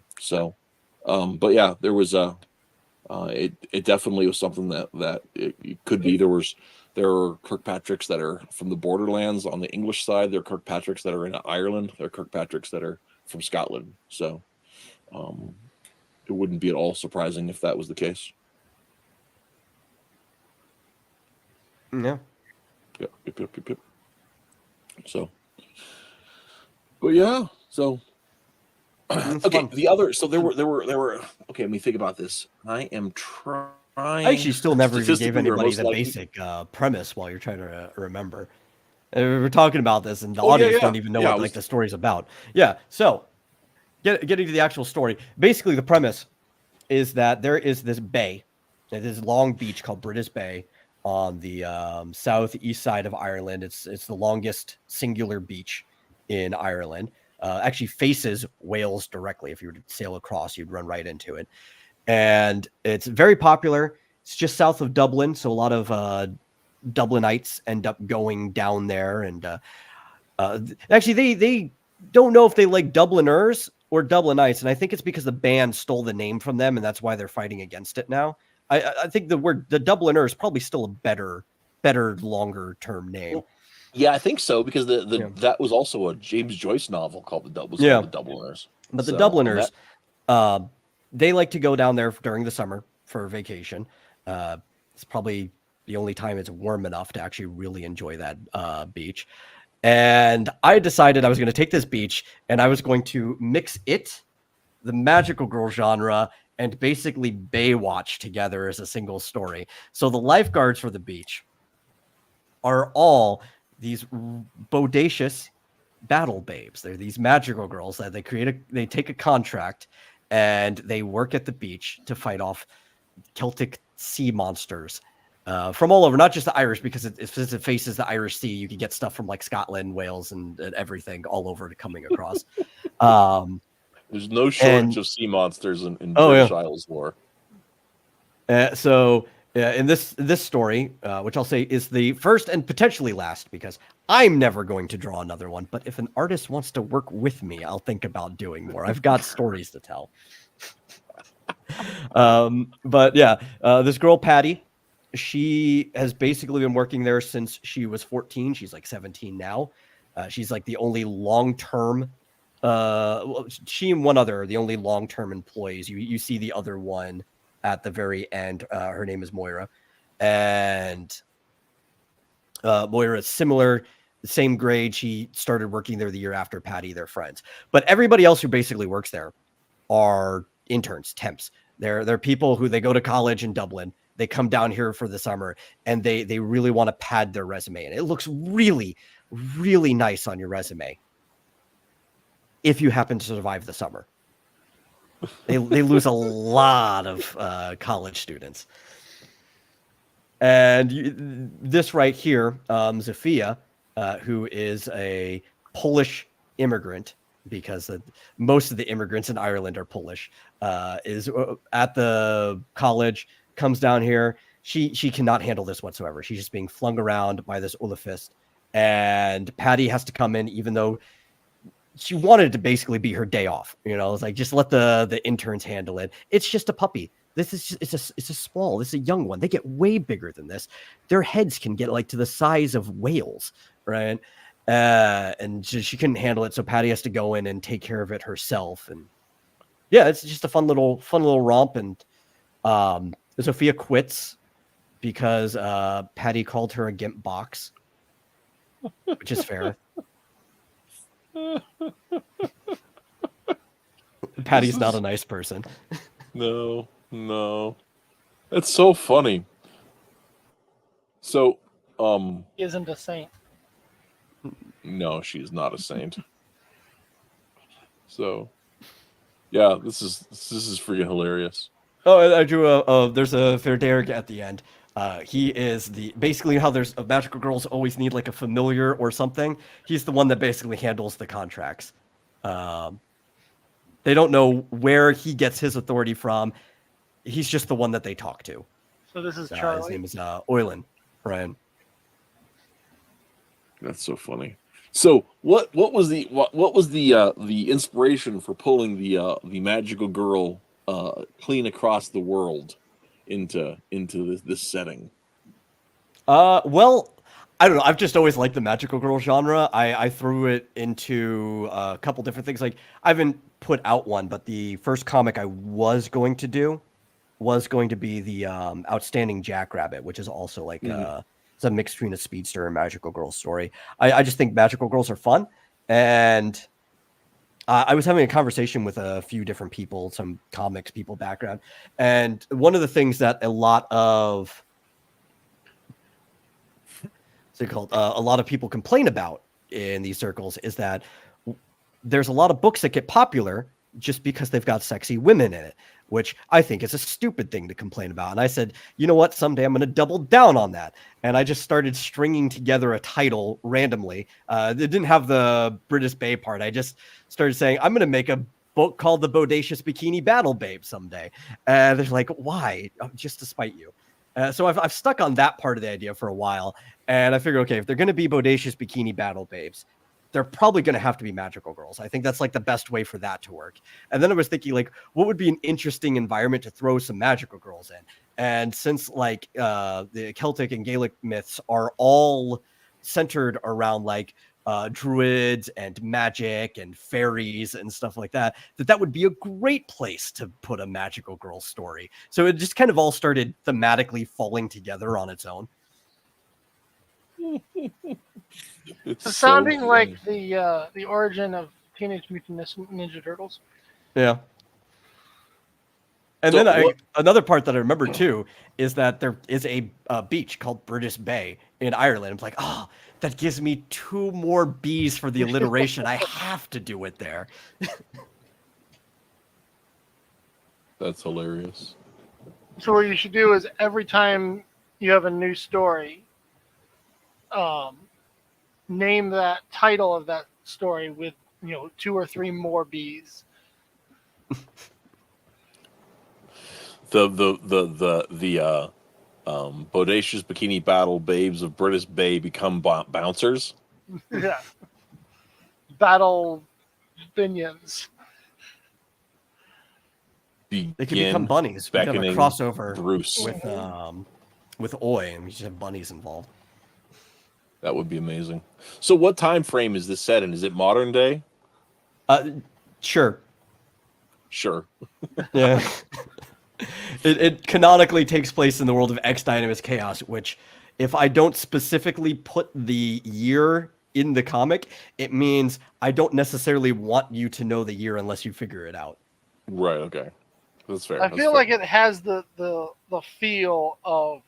yeah, there was it definitely was something that it could be. There are Kirkpatricks that are from the borderlands on the English side. There are Kirkpatricks that are in Ireland. There are Kirkpatricks that are from Scotland. So it wouldn't be at all surprising if that was the case. Yeah. Yep. So, but yeah, so okay. Fun. The other, so there were. Okay, let me think about this. I am trying. I actually still never even gave anybody the basic premise while you're trying to remember. We're talking about this, and the audience don't even know what like the story's about. Yeah. So, getting to the actual story. Basically, the premise is that there is this bay, this long beach called British Bay on the southeast side of Ireland. It's the longest singular beach in Ireland. Actually faces Wales directly. If you were to sail across, you'd run right into it. And it's very popular. It's just south of Dublin, so a lot of Dublinites end up going down there. And actually, they don't know if they like Dubliners or Dublinites, and I think it's because the band stole the name from them, and that's why they're fighting against it now. I think the Dubliner is probably still a better, longer term name. Yeah, I think so, because that was also a James Joyce novel called The Dubliners. But the Dubliners, they like to go down there during the summer for vacation. It's probably the only time it's warm enough to actually really enjoy that beach. And I decided I was going to take this beach and I was going to mix it, the magical girl genre, and basically Baywatch together as a single story. So the lifeguards for the beach are all these bodacious battle babes. They're these magical girls that they take a contract and they work at the beach to fight off Celtic sea monsters from all over, not just the Irish, because it faces the Irish Sea. You can get stuff from like Scotland, Wales, and everything all over coming across. There's no shortage of sea monsters in British Isles lore. So in this story, which I'll say is the first and potentially last, because I'm never going to draw another one. But if an artist wants to work with me, I'll think about doing more. I've got stories to tell. But yeah, this girl, Patty, she has basically been working there since she was 14. She's like 17 now. She's like the only long-term, she and one other are the only long-term employees. You see the other one at the very end. Her name is Moira. And Moira is similar, the same grade. She started working there the year after Patty. They're friends. But everybody else who basically works there are interns, temps. They're people who they go to college in Dublin. They come down here for the summer, and they really want to pad their resume. And it looks really, really nice on your resume if you happen to survive the summer. They lose a lot of college students. And this right here, Zofia, who is a Polish immigrant, because most of the immigrants in Ireland are Polish, is at the college, comes down here. She cannot handle this whatsoever. She's just being flung around by this Olafist. And Patty has to come in, even though she wanted it to basically be her day off. You know, it's like, just let the interns handle it. It's just a puppy. This is just, it's a small, this is a young one. They get way bigger than this. Their heads can get like to the size of whales, right? And she couldn't handle it, so Patty has to go in and take care of it herself. And yeah, it's just a fun little romp. And Sophia quits because Patty called her a gimp box, which is fair. Patty's not a nice person. No. It's so funny. So, Isn't a saint. no, she's not a saint. So, yeah, this is freaking hilarious. Oh, I drew there's a Verderic at the end. He is basically how there's magical girls always need like a familiar or something. He's the one that basically handles the contracts. They don't know where he gets his authority from. He's just the one that they talk to. So this is His Charlie. name is Wheelin, Brian. That's so funny. So what was the inspiration for pulling the magical girl clean across the world into this setting? Well, I don't know. I've just always liked the magical girl genre. I threw it into a couple different things. Like I haven't put out one, but the first comic I was going to do was going to be the Outstanding Jackrabbit, which is also like it's a mix between a speedster and magical girl story. I just think magical girls are fun, and I was having a conversation with a few different people, some comics people background, and one of the things that a lot of a lot of people complain about in these circles is that there's a lot of books that get popular just because they've got sexy women in it, which I think is a stupid thing to complain about. And I said, you know what? Someday I'm going to double down on that. And I just started stringing together a title randomly. It didn't have the British Bay part. I just started saying, I'm going to make a book called The Bodacious Bikini Battle Babe someday. And they're like, why? Oh, just to spite you. So I've stuck on that part of the idea for a while. And I figured, okay, if they're going to be bodacious bikini battle babes, they're probably going to have to be magical girls. I think that's like the best way for that to work. And then I was thinking, like, what would be an interesting environment to throw some magical girls in? And since like the Celtic and Gaelic myths are all centered around like druids and magic and fairies and stuff like that, that would be a great place to put a magical girl story. So it just kind of all started thematically falling together on its own. It's sounding like the origin of Teenage Mutant Ninja Turtles. Yeah. And so then another part that I remember too is that there is a beach called British Bay in Ireland. I'm like, oh, that gives me 2 more B's for the alliteration. I have to do it there. That's hilarious. So what you should do is every time you have a new story, name that title of that story with 2 or 3 more B's. The bodacious bikini battle babes of British Bay become bouncers. Yeah. Battle binions. They could become bunnies. We could have a crossover Bruce with Oi, and we just have bunnies involved. That would be amazing. So what time frame is this set in? Is it modern day? Sure. Yeah. It canonically takes place in the world of X Dynamis Chaos, which if I don't specifically put the year in the comic, it means I don't necessarily want you to know the year unless you figure it out. Right, okay. That's fair. I feel like it has the feel of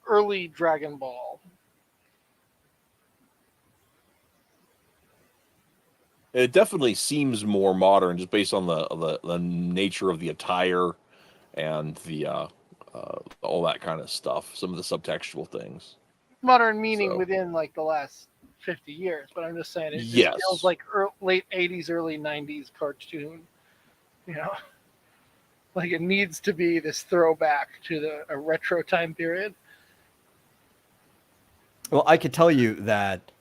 early Dragon Ball. It definitely seems more modern, just based on the nature of the attire and the all that kind of stuff. Some of the subtextual things. Modern meaning within like the last 50 years, but I'm just saying it just feels like late 80s, early 90s cartoon. Like it needs to be this throwback to a retro time period. Well, I could tell you that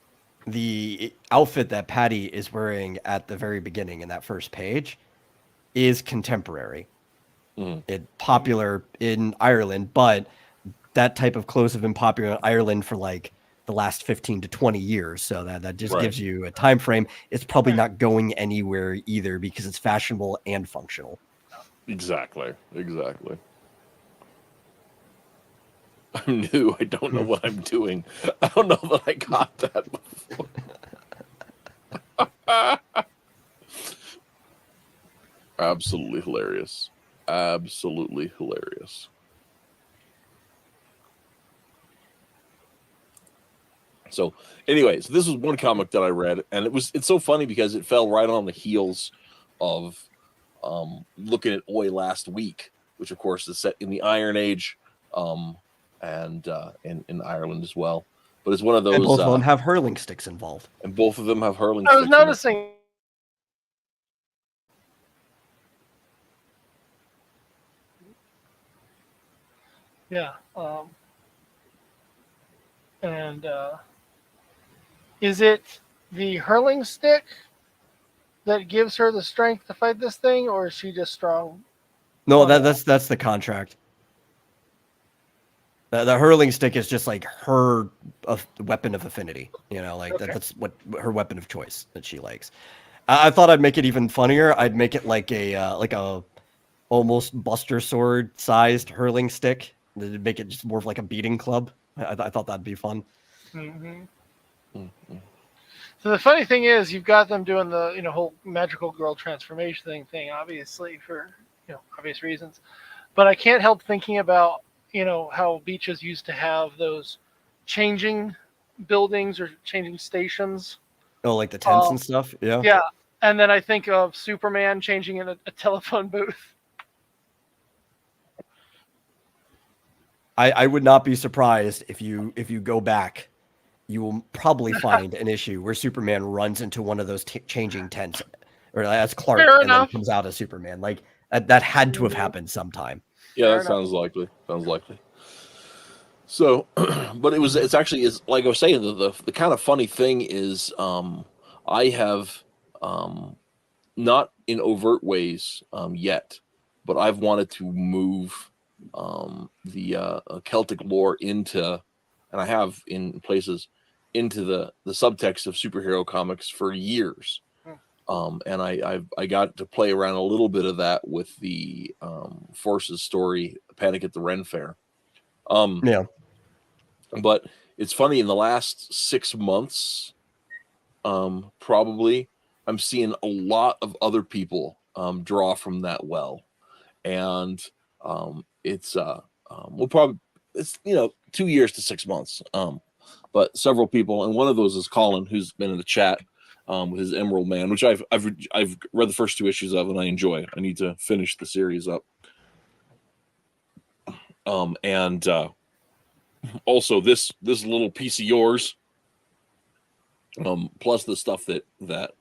the outfit that Patty is wearing at the very beginning in that first page is contemporary. It's popular in Ireland, but that type of clothes have been popular in Ireland for like the last 15 to 20 years. So that just gives you a time frame. It's probably not going anywhere either because it's fashionable and functional. Exactly. I'm new. I don't know what I'm doing. I don't know that I got that before. Absolutely hilarious. Absolutely hilarious. So, anyways, this was one comic that I read, and it's so funny because it fell right on the heels of looking at Oi last week, which of course is set in the Iron Age, and in Ireland as well. But it's one of those. And both of them have hurling sticks involved. And both of them have hurling I sticks. was noticing. Yeah. And is it the hurling stick that gives her the strength to fight this thing, or is she just strong? No, that's the contract. The hurling stick is just like her weapon of affinity. You know, like Okay. that's what her weapon of choice that she likes. I thought I'd make it even funnier. I'd make it like a almost Buster Sword sized hurling stick. That'd make it just more of like a beating club. I thought that'd be fun. Mm-hmm. Mm-hmm. So the funny thing is, you've got them doing the whole magical girl transformation thing, obviously for obvious reasons. But I can't help thinking about how beaches used to have those changing buildings or changing stations. Oh, like the tents and stuff. Yeah. Yeah, and then I think of Superman changing in a telephone booth. I would not be surprised if you go back, you will probably find an issue where Superman runs into one of those changing tents, or as Clark, Fair and enough. then comes out as Superman. Like that had to have happened sometime. Yeah, Fair that sounds likely. Sounds likely. So, but it's actually is like I was saying, the kind of funny thing is, I have, not in overt ways, yet, but I've wanted to move, the Celtic lore into, and I have in places, into the subtext of superhero comics for years. And I got to play around a little bit of that with the Forces story, Panic at the Ren Fair. Yeah. But it's funny, in the last 6 months, probably, I'm seeing a lot of other people draw from that well. And it's we'll probably, it's 2 years to 6 months. But several people, and one of those is Colin, who's been in the chat with his Emerald Man, which I've read the first 2 issues of, and I enjoy. I need to finish the series up. And also this little piece of yours, plus the stuff that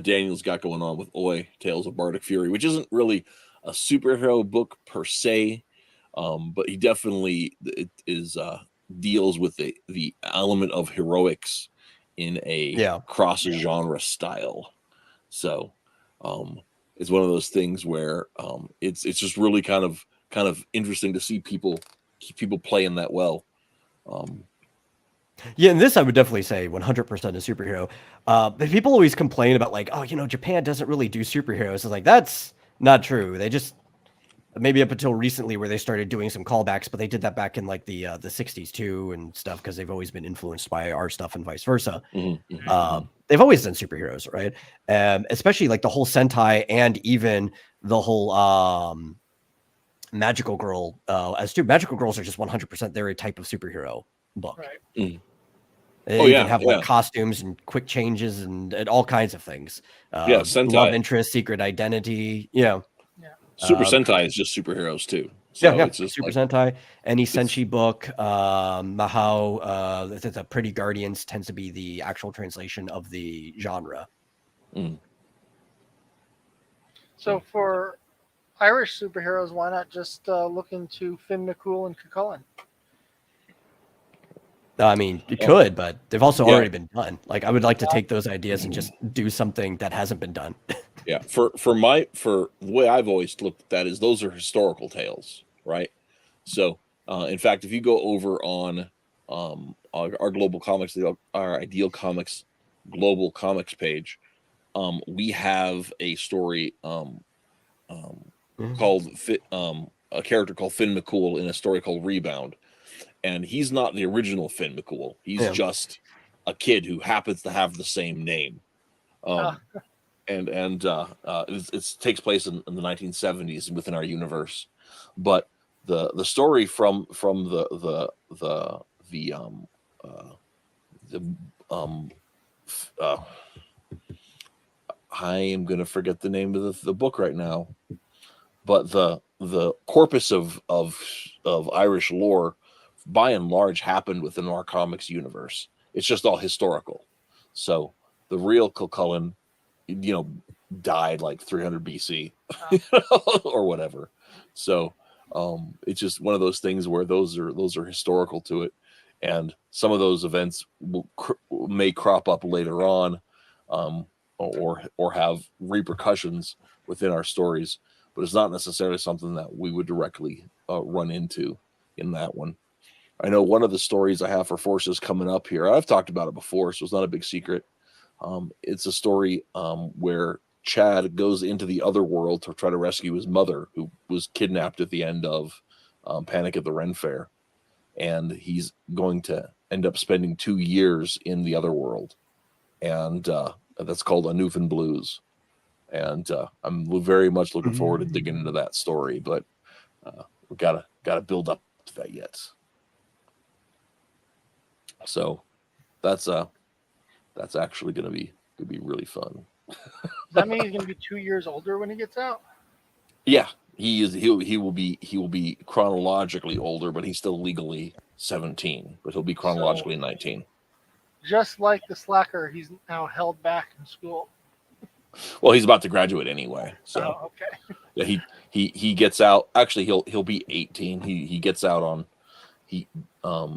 Daniel's got going on with Oi, Tales of Bardic Fury, which isn't really a superhero book per se, but he definitely deals with the element of heroics in a cross genre style. So it's one of those things where it's just really kind of interesting to see people playing that well. Yeah, and this I would definitely say 100% a superhero. But people always complain about like, oh, Japan doesn't really do superheroes. It's like, that's not true. They just, maybe up until recently where they started doing some callbacks, but they did that back in like the 60s too and stuff, because they've always been influenced by our stuff and vice versa. They've always done superheroes, right? Especially like the whole Sentai and even the whole Magical Girl as too. Magical Girls are just 100% they're a type of superhero book. Right. They even have like costumes and quick changes and all kinds of things. Sentai. Love interest, secret identity. Super Sentai is just superheroes too. So yeah. It's just Super like, Sentai. Any Senshi book, Mahou, the Pretty Guardians tends to be the actual translation of the genre. So for Irish superheroes, why not just look into Finn McCool and Cucullin? I mean, you could, but they've also already been done. Like, I would like to take those ideas and just do something that hasn't been done. Yeah, for the way I've always looked at that is those are historical tales, right? So, in fact, if you go over on our Global Comics, our Ideal Comics Global Comics page, we have a story called a character called Finn McCool in a story called Rebound, and he's not the original Finn McCool. He's Yeah. just a kid who happens to have the same name. And it takes place in the 1970s within our universe, but the story from the I am going to forget the name of the book right now, but the corpus of Irish lore, by and large, happened within our comics universe. It's just all historical. So the real Kilcullen, died like 300 BC or whatever. So it's just one of those things where those are historical to it, and some of those events may crop up later on, or have repercussions within our stories, but it's not necessarily something that we would directly run into in that one. I know one of the stories I have for Forces coming up here, I've talked about it before, so it's not a big secret. It's a story where Chad goes into the other world to try to rescue his mother, who was kidnapped at the end of Panic at the Ren Fair. And he's going to end up spending 2 years in the other world. And that's called A Newfound Blues. And I'm very much looking forward to digging into that story, but we gotta build up to that yet. So that's actually gonna be really fun. Does that mean he's gonna be 2 years older when he gets out? Yeah, he is. He will be chronologically older, but he's still legally 17. But he'll be chronologically 19. Just like the slacker, he's now held back in school. Well, he's about to graduate anyway. So okay. Yeah, he gets out. Actually, he'll be 18. He gets out on. He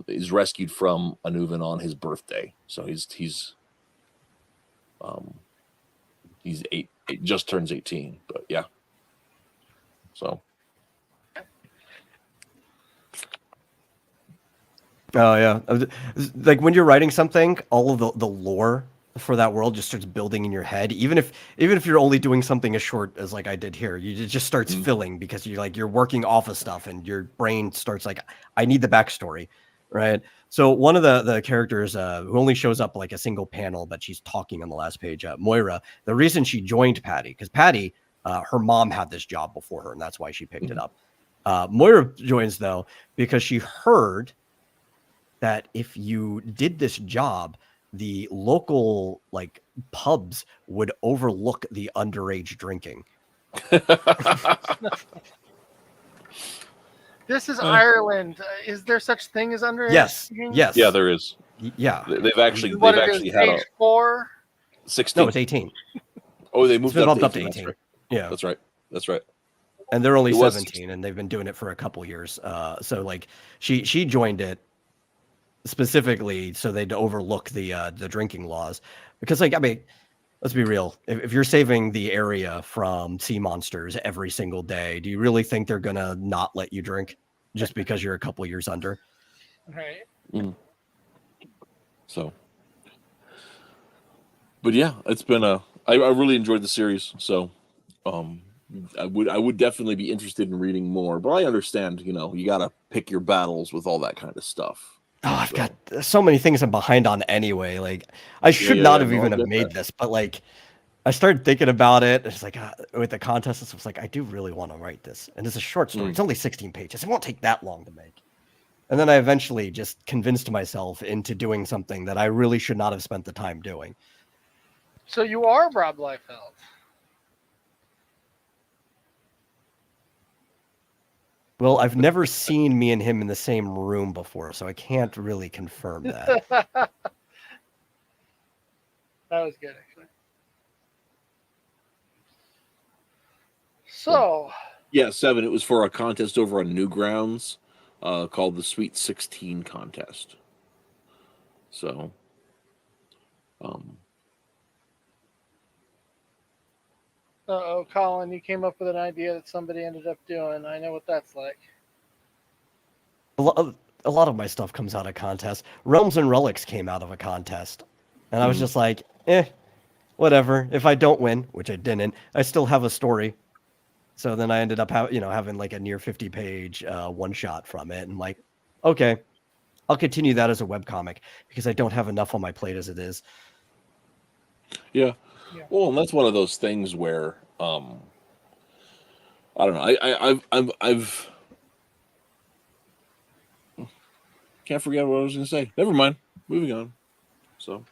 is rescued from Anuvan on his birthday. So he's just turns 18. But yeah. So. Oh yeah, like when you're writing something, all of the lore for that world just starts building in your head. Even if you're only doing something as short as like I did here, it just starts filling because you're working off of stuff and your brain starts like, I need the backstory, right? So one of the characters who only shows up like a single panel, but she's talking on the last page, Moira. The reason she joined Patty, because Patty, her mom had this job before her, and that's why she picked it up. Moira joins though because she heard that if you did this job, the local like pubs would overlook the underage drinking. This is Ireland. Is there such thing as underage? Yes. drinking? Yes. Yeah, there is. Yeah. They've actually What had age 4? 16. No, it's 18. Oh, they moved It's been up bumped to up 18. to 18. Yeah. That's right. That's right. And they're only It was 17, and they've been doing it for a couple years. So like she joined it specifically so they'd overlook the drinking laws, because like, I mean, let's be real. If you're saving the area from sea monsters every single day, do you really think they're gonna not let you drink just because you're a couple years under? Right. So, but yeah, it's been I really enjoyed the series. So, I would definitely be interested in reading more, but I understand, you got to pick your battles with all that kind of stuff. Oh, I've got so many things I'm behind on anyway. Like, I should not have even have made this, but like, I started thinking about it. It's like with the contest, I was like, I do really want to write this, and it's a short story. It's only 16 pages. It won't take that long to make. And then I eventually just convinced myself into doing something that I really should not have spent the time doing. So you are Rob Liefeld. Well, I've never seen me and him in the same room before, so I can't really confirm that. That was good, actually. So. Yeah, 7. It was for a contest over on Newgrounds called the Sweet 16 contest. So, Uh-oh, Colin, you came up with an idea that somebody ended up doing. I know what that's like. A lot of my stuff comes out of contests. Realms and Relics came out of a contest. And I was just like, whatever. If I don't win, which I didn't, I still have a story. So then I ended up having like a near 50-page one-shot from it. And like, okay, I'll continue that as a webcomic because I don't have enough on my plate as it is. Yeah. Yeah. Well, and that's one of those things where I don't know. I've can't forget what I was going to say. Never mind. Moving on. So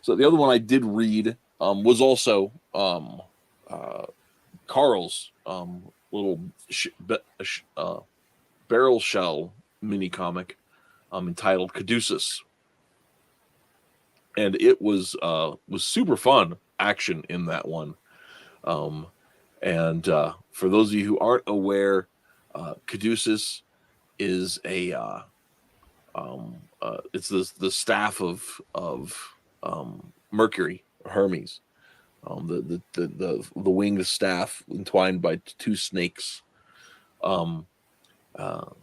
the other one I did read was also Carl's little barrel shell mini comic entitled Caduceus, and it was super fun action in that one. And for those of you who aren't aware, Caduceus is it's the staff of Mercury, Hermes, the winged staff entwined by two snakes,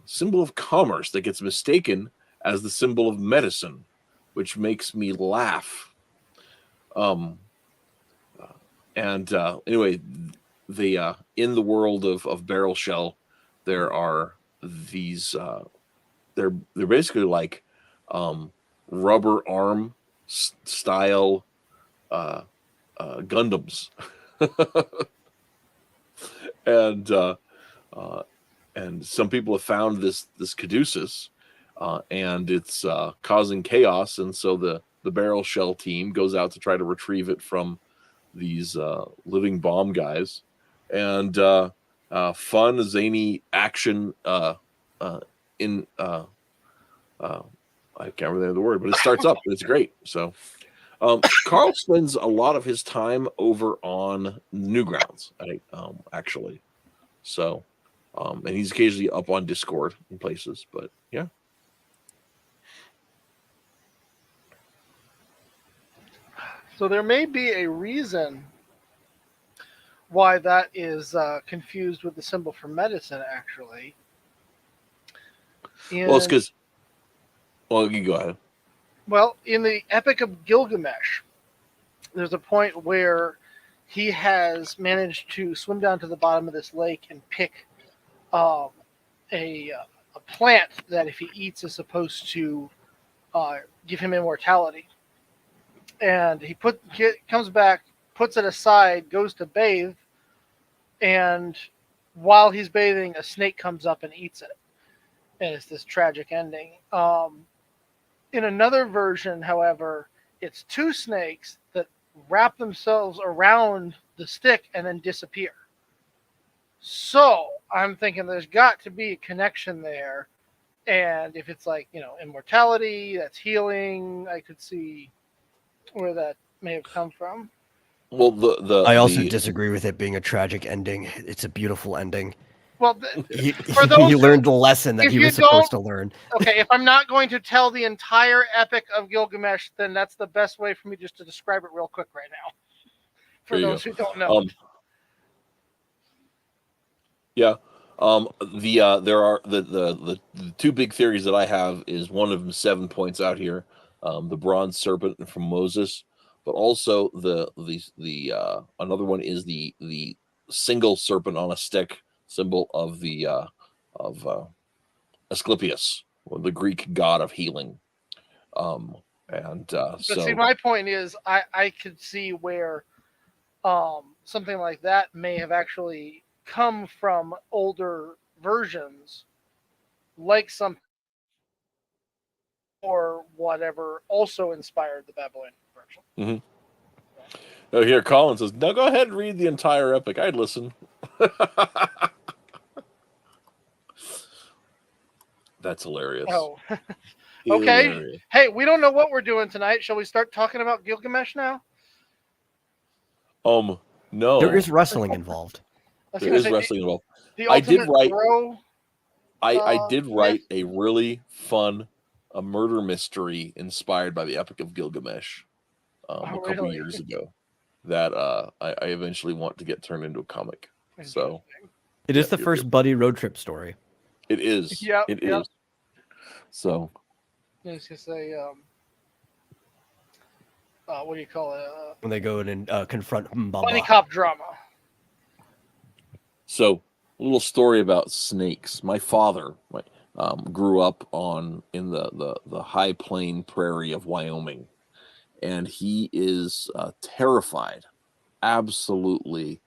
symbol of commerce that gets mistaken as the symbol of medicine, which makes me laugh. Anyway, in the world of barrel shell, there are these they're basically like rubber arm style Gundams, and some people have found this Caduceus, and it's causing chaos, and so the barrel shell team goes out to try to retrieve it from these living bomb guys, and fun zany action in I can't remember the word, but it starts up and it's great. So Carl spends a lot of his time over on Newgrounds, actually. So and he's occasionally up on Discord in places, but yeah. So there may be a reason why that is confused with the symbol for medicine, actually. Well, it's because... Well, you go ahead. Well, in the Epic of Gilgamesh, there's a point where he has managed to swim down to the bottom of this lake and pick a plant that, if he eats, is supposed to give him immortality. And he comes back, puts it aside, goes to bathe, and while he's bathing, a snake comes up and eats it. And it's this tragic ending. In another version, however, it's two snakes that wrap themselves around the stick and then disappear. So I'm thinking there's got to be a connection there. And if it's like, immortality, that's healing, I could see where that may have come from. Well, I also disagree with it being a tragic ending. It's a beautiful ending. Well, he learned the lesson that he was supposed to learn. Okay, if I'm not going to tell the entire Epic of Gilgamesh, then that's the best way for me just to describe it real quick right now. For those who don't know. Yeah. There are the two big theories that I have is one of them 7 points out here, the bronze serpent from Moses, but also the another one is the single serpent on a stick, symbol of the Asclepius, the Greek god of healing. But see, my point is, I could see where something like that may have actually come from older versions, like some or whatever also inspired the Babylonian version. Mm-hmm. Oh, here Colin says, "No, go ahead and read the entire epic. I'd listen." That's hilarious. Oh, okay. Hilarious. Hey, we don't know what we're doing tonight. Shall we start talking about Gilgamesh now? No. There is wrestling involved. There is wrestling involved. I did write. I did write a really fun murder mystery inspired by the Epic of Gilgamesh a couple years ago that I eventually want to get turned into a comic. So it is the first buddy road trip story. It is. Yeah. It is. So I was gonna say, what do you call it? When they go in and confront Bunny cop drama. So, a little story about snakes. My father grew up in the high plain prairie of Wyoming, and he is terrified, absolutely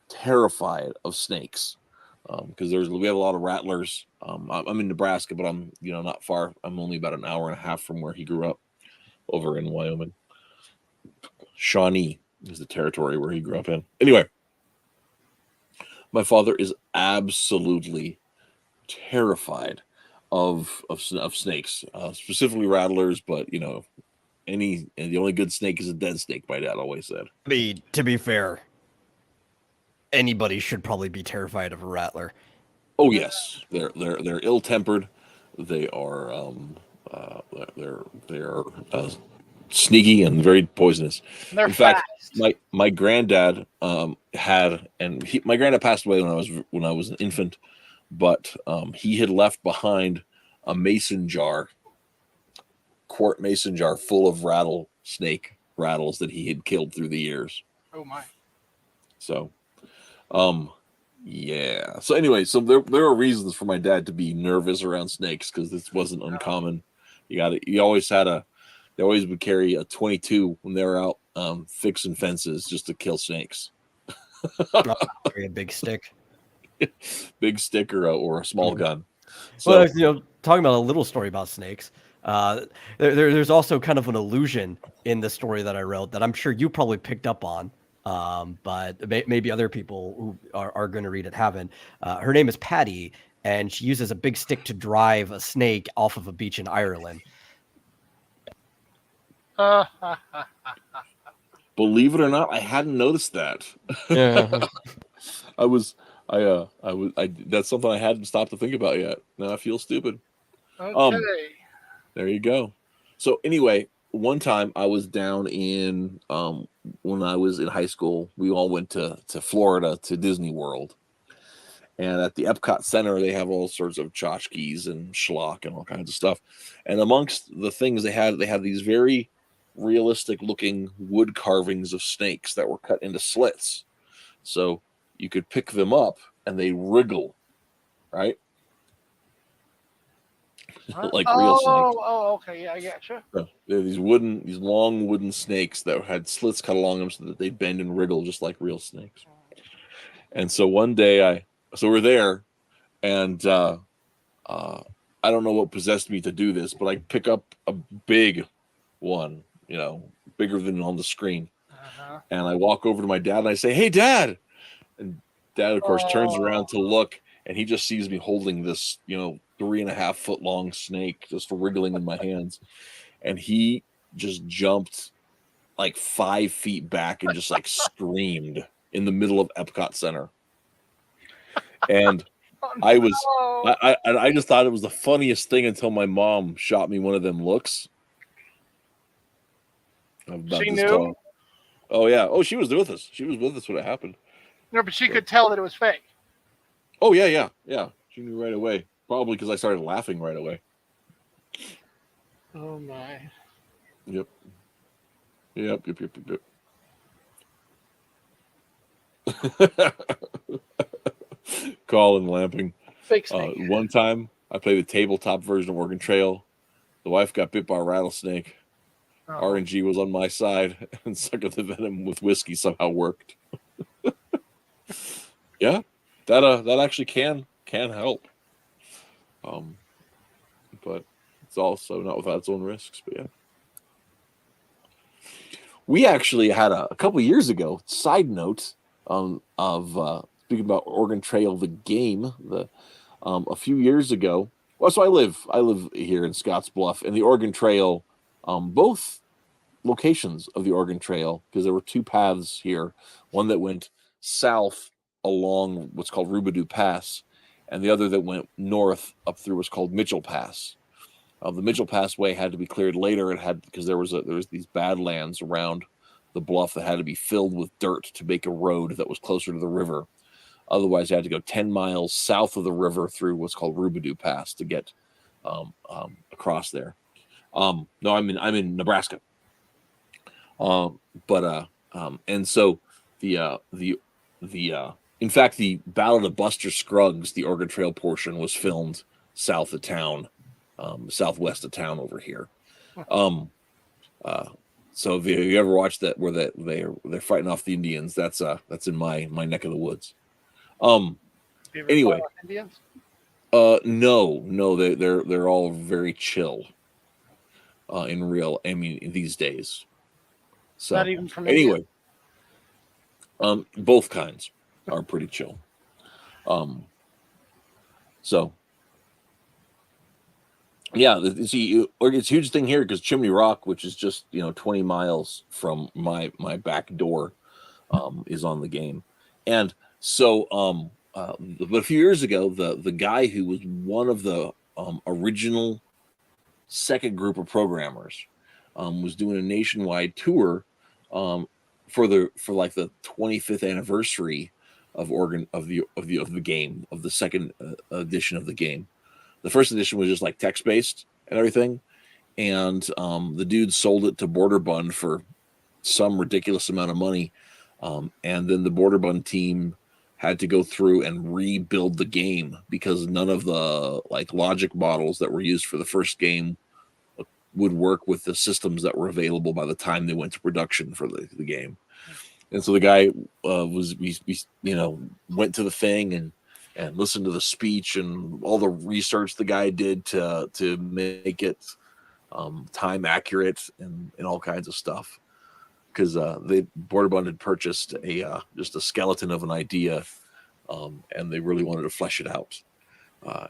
terrified of snakes, because we have a lot of rattlers. I'm in Nebraska, but I'm not far. I'm only about an hour and a half from where he grew up, over in Wyoming. Shawnee is the territory where he grew up in. Anyway, my father is absolutely terrified of snakes, specifically rattlers, but the only good snake is a dead snake, my dad always said. To be fair, anybody should probably be terrified of a rattler. Oh yes, they're ill-tempered. They are sneaky and very poisonous. They're In fact, fast. my granddad my granddad passed away when I was an infant, but he had left behind a quart mason jar full of rattlesnake rattles that he had killed through the years. Oh my. So, yeah. So anyway, so there are reasons for my dad to be nervous around snakes, because this wasn't uncommon. They always would carry a 22 when they were out fixing fences just to kill snakes. A big stick. Big stick or a small gun. So, well, talking about a little story about snakes, there's also kind of an allusion in the story that I wrote that I'm sure you probably picked up on, but maybe other people who are going to read it haven't. Her name is Patty, and she uses a big stick to drive a snake off of a beach in Ireland. Believe it or not, I hadn't noticed that. Yeah. That's something I hadn't stopped to think about yet. Now I feel stupid. Okay. There you go. So anyway, one time I was down in when I was in high school, we all went to Florida to Disney World. And at the Epcot Center, they have all sorts of tchotchkes and schlock and all kinds of stuff. And amongst the things they had these very realistic looking wood carvings of snakes that were cut into slits. So you could pick them up and they wriggle, right? Like real snakes. Oh, okay, yeah, I getcha. So they're these long wooden snakes that had slits cut along them so that they bend and wriggle just like real snakes. And so one day we're there, and I don't know what possessed me to do this, but I pick up a big one, bigger than on the screen. And I walk over to my dad and I say, "Hey, Dad." And Dad, of course, turns around to look, and he just sees me holding this, 3.5 foot long snake just wriggling in my hands. And he just jumped like 5 feet back and just like screamed in the middle of Epcot Center. And I just thought it was the funniest thing until my mom shot me one of them looks. She knew? Oh, yeah. Oh, she was with us. She was with us when it happened. No, but she could tell that it was fake. Oh, yeah. She knew right away. Probably because I started laughing right away. Oh, my. Yep. Colin Lamping. Fake snake. One time I played the tabletop version of Oregon Trail. The wife got bit by a rattlesnake. RNG was on my side, and sucking the venom with whiskey somehow worked. Yeah, that actually can help. But it's also not without its own risks. But yeah, we actually had a couple of years ago. Side note of speaking about Oregon Trail, the game. A few years ago. Well, so I live here in Scotts Bluff, and the Oregon Trail. Both locations of the Oregon Trail, because there were two paths here, one that went south along what's called Rubidoux Pass, and the other that went north up through what's called Mitchell Pass. The Mitchell Pass way had to be cleared later. Because there was these badlands around the bluff that had to be filled with dirt to make a road that was closer to the river. Otherwise, you had to go 10 miles south of the river through what's called Rubidoux Pass to get across there. No, I'm in Nebraska. And so the In fact, the Ballad of Buster Scruggs, the Oregon Trail portion, was filmed south of town, southwest of town over here. So if you ever watch that, where they're fighting off the Indians, that's in my neck of the woods. Anyway, Indians? No, they're all very chill. In real, I mean, these days. So Not even from anyway, both kinds are pretty chill. So yeah, see, it's a huge thing here because Chimney Rock, which is just 20 miles from my back door, is on the game, and so but a few years ago, the guy who was one of the original second group of programmers was doing a nationwide tour for like the 25th anniversary of Oregon of the game, of the second edition of the game. The first edition was just like text based and everything, and the dude sold it to Border Bund for some ridiculous amount of money, and then the Border Bund team had to go through and rebuild the game because none of the logic models that were used for the first game would work with the systems that were available by the time they went to production for the game. And so the guy went to the thing and listened to the speech and all the research the guy did to make it time accurate and all kinds of stuff. Because Border Bund had purchased just a skeleton of an idea, and they really wanted to flesh it out.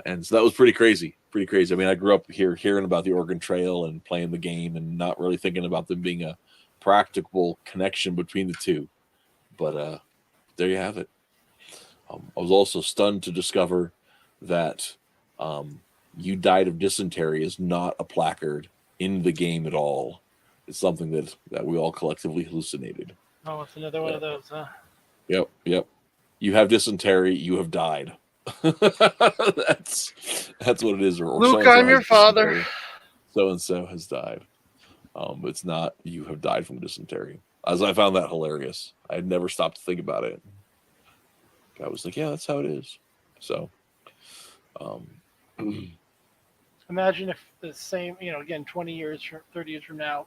And so that was pretty crazy. I mean, I grew up here hearing about the Oregon Trail and playing the game and not really thinking about them being a practical connection between the two. But there you have it. I was also stunned to discover that "You Died of Dysentery" is not a placard in the game at all. It's something that we all collectively hallucinated. Oh, it's another one of those, huh? Yep. You have dysentery, you have died. That's what it is. Or Luke, I'm your father. So and so has died. It's not you have died from dysentery. As I found that hilarious. I had never stopped to think about it. I was like, yeah, that's how it is. So, imagine if the same, again, 20 years, 30 years from now,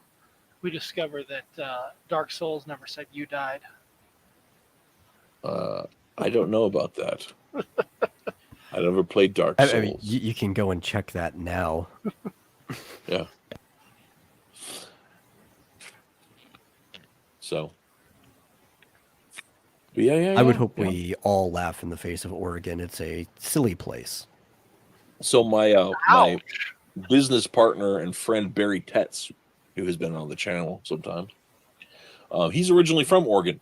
we discover that Dark Souls never said you died. I don't know about that. I never played Dark Souls. I mean, you can go and check that now. Yeah. So. Yeah. I would hope we all laugh in the face of Oregon. It's a silly place. So my business partner and friend Barry Tetz, who has been on the channel sometimes, he's originally from Oregon,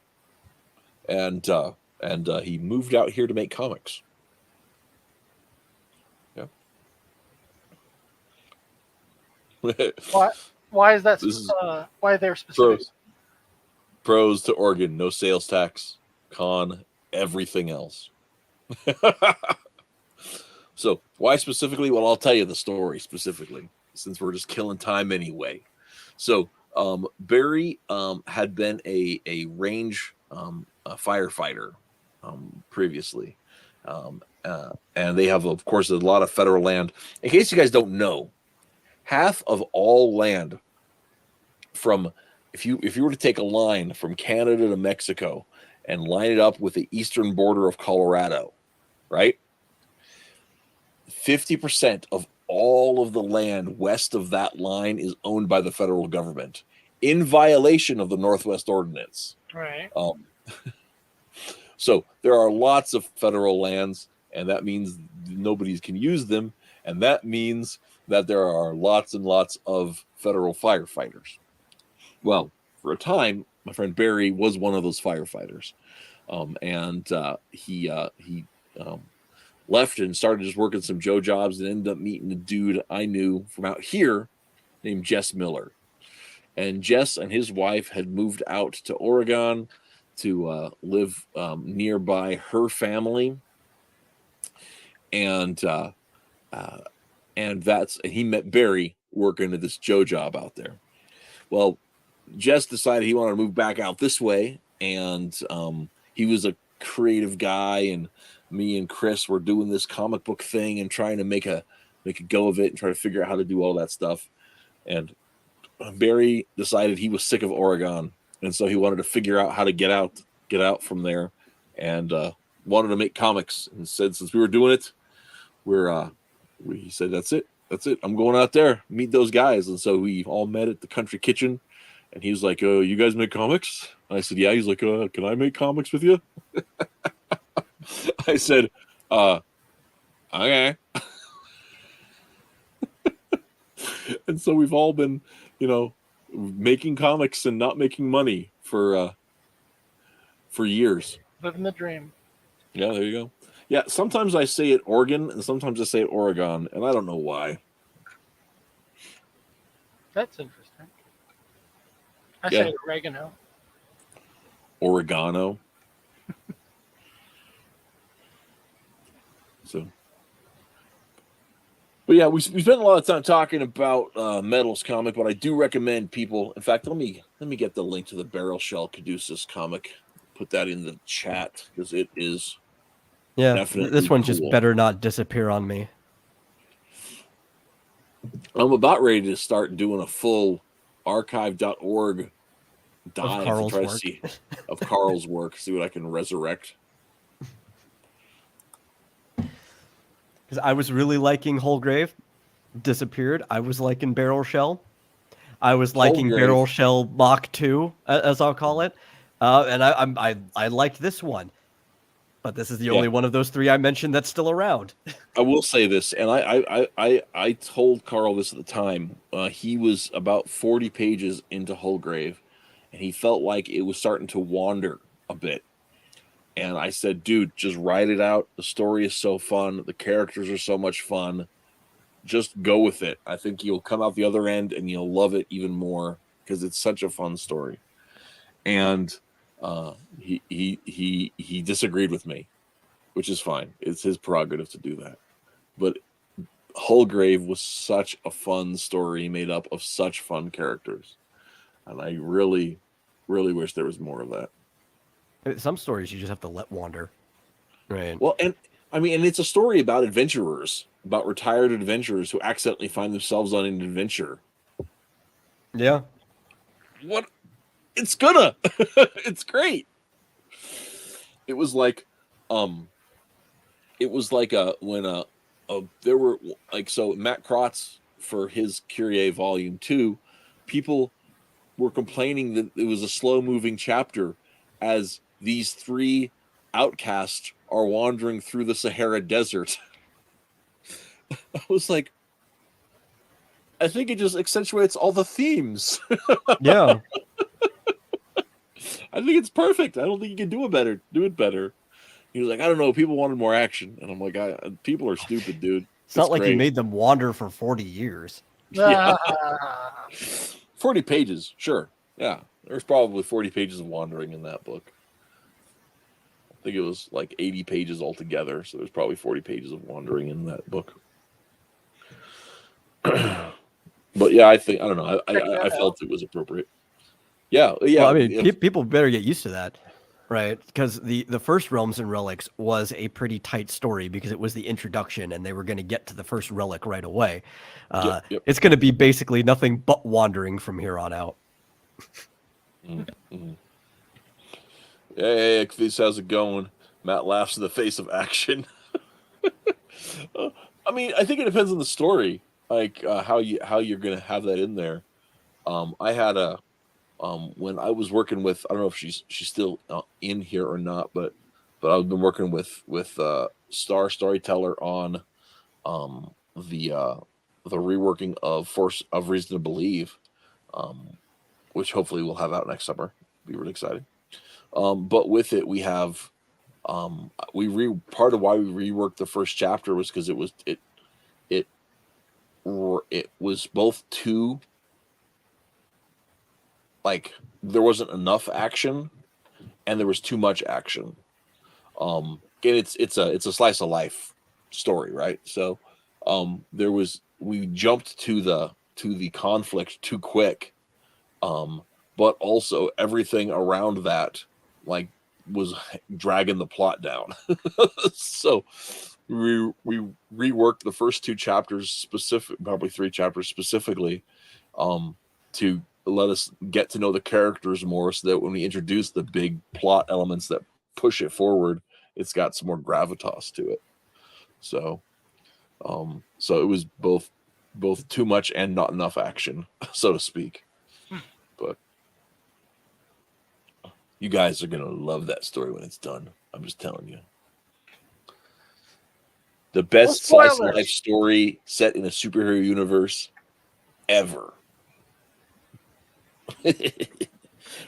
and he moved out here to make comics. Yeah. Why is that? Why they're specific? Pros to Oregon, no sales tax. Con, everything else. So why specifically? Well, I'll tell you the story specifically, since we're just killing time anyway. So Barry had been a range firefighter previously, and they have, of course, a lot of federal land. In case you guys don't know, half of all land from if you were to take a line from Canada to Mexico and line it up with the eastern border of Colorado, right? 50% of all of the land west of that line is owned by the federal government in violation of the Northwest Ordinance. Right. So there are lots of federal lands, and that means nobody can use them, and that means that there are lots and lots of federal firefighters. Well, for a time, my friend Barry was one of those firefighters, and he left and started just working some Joe jobs and ended up meeting a dude I knew from out here named Jess Miller. And Jess and his wife had moved out to Oregon to live nearby her family, and he met Barry working at this Joe job out there. Well, Jess decided he wanted to move back out this way, and he was creative guy, and me and Chris were doing this comic book thing and trying to make a go of it and try to figure out how to do all that stuff. And Barry decided he was sick of Oregon, and so he wanted to figure out how to get out from there, and wanted to make comics. And said, since we were doing it, he said, that's it, I'm going out there, meet those guys. And so we all met at the Country Kitchen, and he was like, "Oh, you guys make comics?" And I said, "Yeah." He's like, "Can I make comics with you?" I said, "Okay." And so we've all been, making comics and not making money for years. Living the dream. Yeah, there you go. Yeah, sometimes I say it Oregon, and sometimes I say it Oregon, and I don't know why. That's interesting. I say oregano. Oregano. So, but yeah, we spent a lot of time talking about Metals comic, but I do recommend people. In fact, let me get the link to the Barrel Shell Caduceus comic. Put that in the chat because it is. Yeah, definitely this one cool. just better not disappear on me. I'm about ready to start doing a full archive.org dive to try to see of Carl's work, see what I can resurrect. Because I was really liking Wholegrave, disappeared. I was liking Barrel Shell. I was liking Wholegrave. Barrel Shell Mach 2, as I'll call it. And I liked this one. But this is the only one of those three I mentioned that's still around. I will say this, and I told Carl this at the time. He was about 40 pages into Wholegrave, and he felt like it was starting to wander a bit. And I said, dude, just write it out. The story is so fun. The characters are so much fun. Just go with it. I think you'll come out the other end and you'll love it even more because it's such a fun story. And he disagreed with me, which is fine. It's his prerogative to do that. But Wholegrave was such a fun story made up of such fun characters. And I really, really wish there was more of that. Some stories you just have to let wander. Right. Well, and I mean, and it's a story about adventurers, about retired adventurers who accidentally find themselves on an adventure. Yeah. What? It's gonna. It's great. It was like when there were so Matt Krotz for his Curie Volume 2, people were complaining that it was a slow moving chapter as these three outcasts are wandering through the Sahara Desert. I was like, I think it just accentuates all the themes. Yeah. I think it's perfect. I don't think you can do it better. He was like, I don't know, people wanted more action. And I'm like, people are stupid, dude. It's not like you made them wander for 40 years. Yeah. 40 pages, sure. Yeah. There's probably 40 pages of wandering in that book. I think it was like 80 pages altogether, so there's probably 40 pages of wandering in that book. But yeah, I don't know. I felt it was appropriate. Yeah. Well, I mean, people better get used to that, right? Because the first Realms and Relics was a pretty tight story because it was the introduction, and they were going to get to the first relic right away. Yep. It's going to be basically nothing but wandering from here on out. Mm-hmm. Hey, how's it going? Matt laughs in the face of action. I mean, I think it depends on the story, like how you're going to have that in there. I had when I was working with, I don't know if she's still in here or not, but I've been working with Star Storyteller on the reworking of Force of Reason to Believe, which hopefully we'll have out next summer. It'll be really exciting. But with it, we have part of why we reworked the first chapter was because it was both too, like, there wasn't enough action and there was too much action. Again, it's a slice of life story, right? So we jumped to the conflict too quick, but also everything around that, like dragging the plot down. So we reworked the first 2 chapters, probably 3 chapters specifically, to let us get to know the characters more, so that when we introduce the big plot elements that push it forward, it's got some more gravitas to it. So so it was both too much and not enough action, so to speak. But you guys are gonna love that story when it's done. I'm just telling you. The best slice of life story set in a superhero universe ever.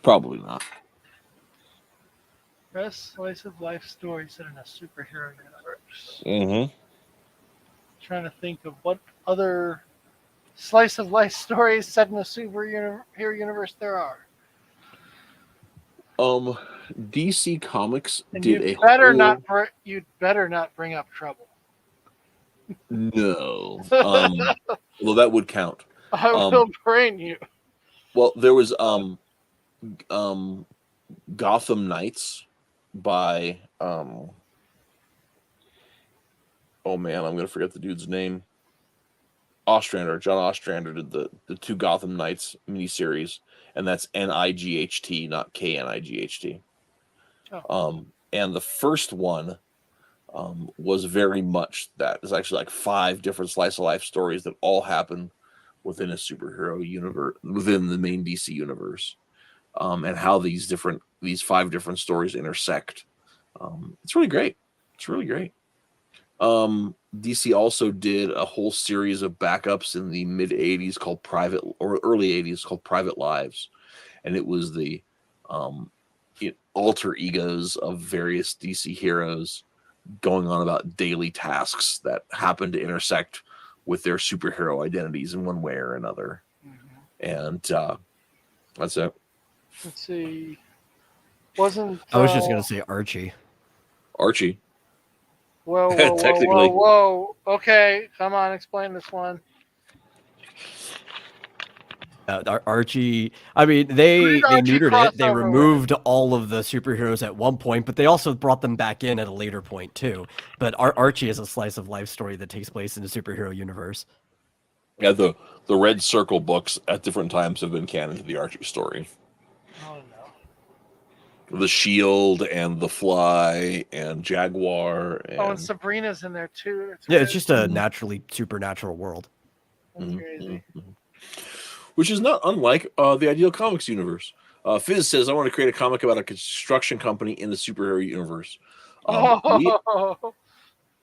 Probably not. Best slice of life story set in a superhero universe. Mm-hmm. Trying to think of what other slice of life stories set in a superhero universe there are. DC Comics And did you'd better not bring up Trouble. No. Well, that would count. I will brain you. Well, there was Gotham Knights by oh man, I'm gonna forget the dude's name. John Ostrander did the 2 Gotham Knights miniseries, and that's NIGHT, not KNIGHT. Oh. And the first one was very much that. It's actually like 5 different slice of life stories that all happen within a superhero universe, within the main DC universe, and how these 5 different stories intersect. It's really great. It's really great. DC also did a whole series of backups in the mid 80s called early 80s called Private Lives. And it was the alter egos of various DC heroes going on about daily tasks that happen to intersect with their superhero identities in one way or another. Mm-hmm. And that's it. Let's see. I was just going to say Archie. Whoa, Technically. whoa. Okay, come on, explain this one. Archie, I mean, they neutered it. They removed all of the superheroes at one point, but they also brought them back in at a later point, too. But Archie is a slice of life story that takes place in the superhero universe. Yeah, the Red Circle books at different times have been canon to the Archie story. Oh, no. The Shield and the Fly and Jaguar. And Sabrina's in there too. It's just a supernatural world. That's crazy. Which is not unlike the Ideal Comics universe. Fizz says, I want to create a comic about a construction company in the superhero universe.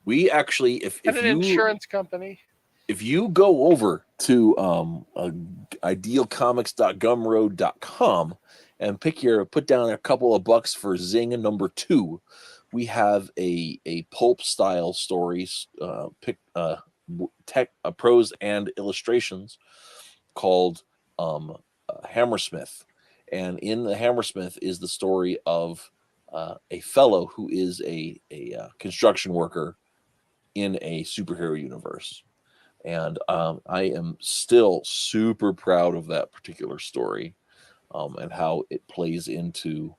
We actually, if an insurance company. If you go over to idealcomics.gumroad.com and put down a couple of bucks for Zing number 2, we have a pulp style stories, prose and illustrations called Hammersmith. And in the Hammersmith is the story of a fellow who is a construction worker in a superhero universe. And I am still super proud of that particular story. And how it plays into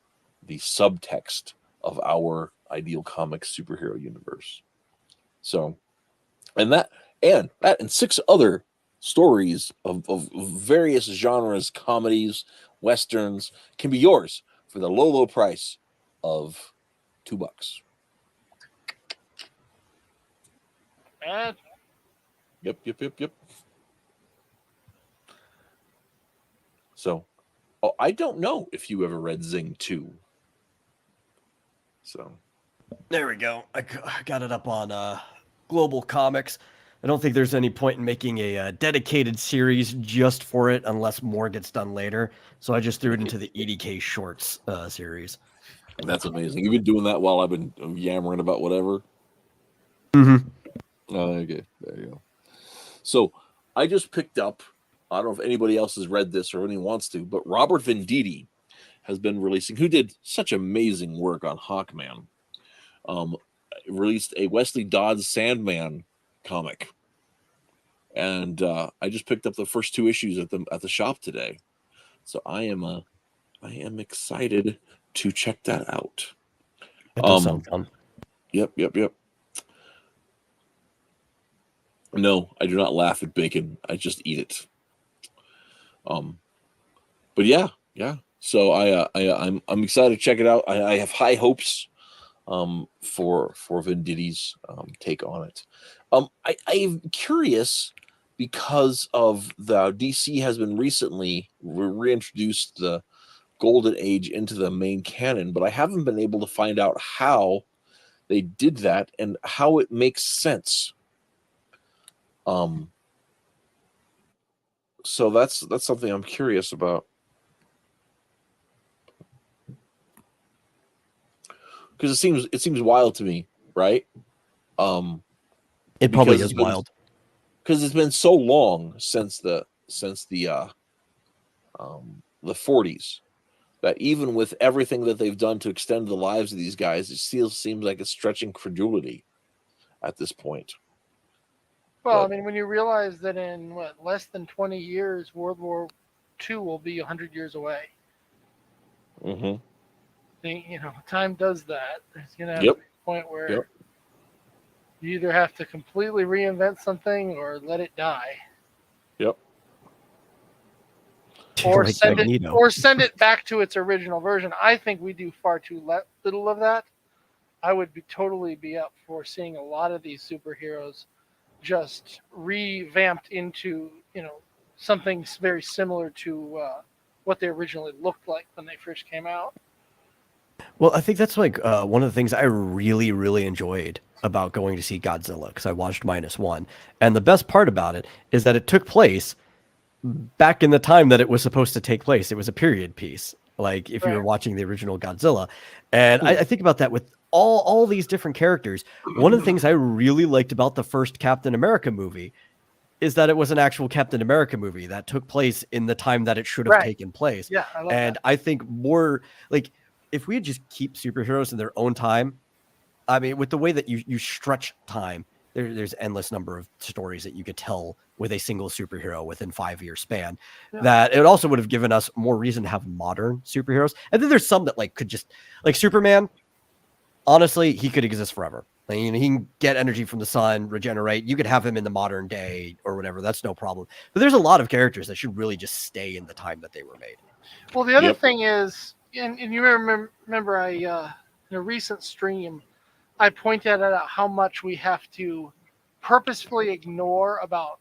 the subtext of our Ideal Comics superhero universe. So, and 6 other stories of various genres, comedies, westerns, can be yours for the low price of $2. Bad. Yep. So, I don't know if you ever read Zing 2. So there we go. I got it up on Global Comics. I don't think there's any point in making a dedicated series just for it unless more gets done later. So I just threw it into the EDK Shorts series. That's amazing. You've been doing that while I've been yammering about whatever. Mm-hmm. Okay, there you go. So I just picked up, I don't know if anybody else has read this or anyone wants to, but Robert Venditti has been releasing, who did such amazing work on Hawkman, released a Wesley Dodds Sandman comic. And I just picked up the first 2 issues at the shop today. So I am excited to check that out. It does sound fun. Yep. No, I do not laugh at bacon. I just eat it. But yeah. So I'm excited to check it out. I have high hopes for Venditti's take on it. I'm curious because of the DC has been recently reintroduced the Golden Age into the main canon, but I haven't been able to find out how they did that and how it makes sense. So that's something I'm curious about. Because it seems wild to me, right? It probably is wild. Because it's been so long since the 40s that even with everything that they've done to extend the lives of these guys, it still seems like it's stretching credulity at this point. Well, I mean, when you realize that in less than 20 years, World War II will be 100 years away. Mm-hmm. Time does that. There's going to have to be a point where you either have to completely reinvent something or let it die. Yep. Or send it back to its original version. I think we do far too little of that. I would totally be up for seeing a lot of these superheroes just revamped into, something very similar to what they originally looked like when they first came out. Well, I think that's like one of the things I really, really enjoyed about going to see Godzilla, because I watched -1. And the best part about it is that it took place back in the time that it was supposed to take place. It was a period piece, like if you were watching the original Godzilla. And I think about that with all these different characters. One of the things I really liked about the first Captain America movie is that it was an actual Captain America movie that took place in the time that it should have taken place. Yeah, I love that. I think more like if we just keep superheroes in their own time, I mean, with the way that you stretch time, there's endless number of stories that you could tell with a single superhero within 5-year span. That it also would have given us more reason to have modern superheroes. And then there's some that could just Superman. Honestly, he could exist forever. He can get energy from the sun, regenerate. You could have him in the modern day or whatever. That's no problem. But there's a lot of characters that should really just stay in the time that they were made. Well, the other thing is, and you remember in a recent stream, I pointed out how much we have to purposefully ignore about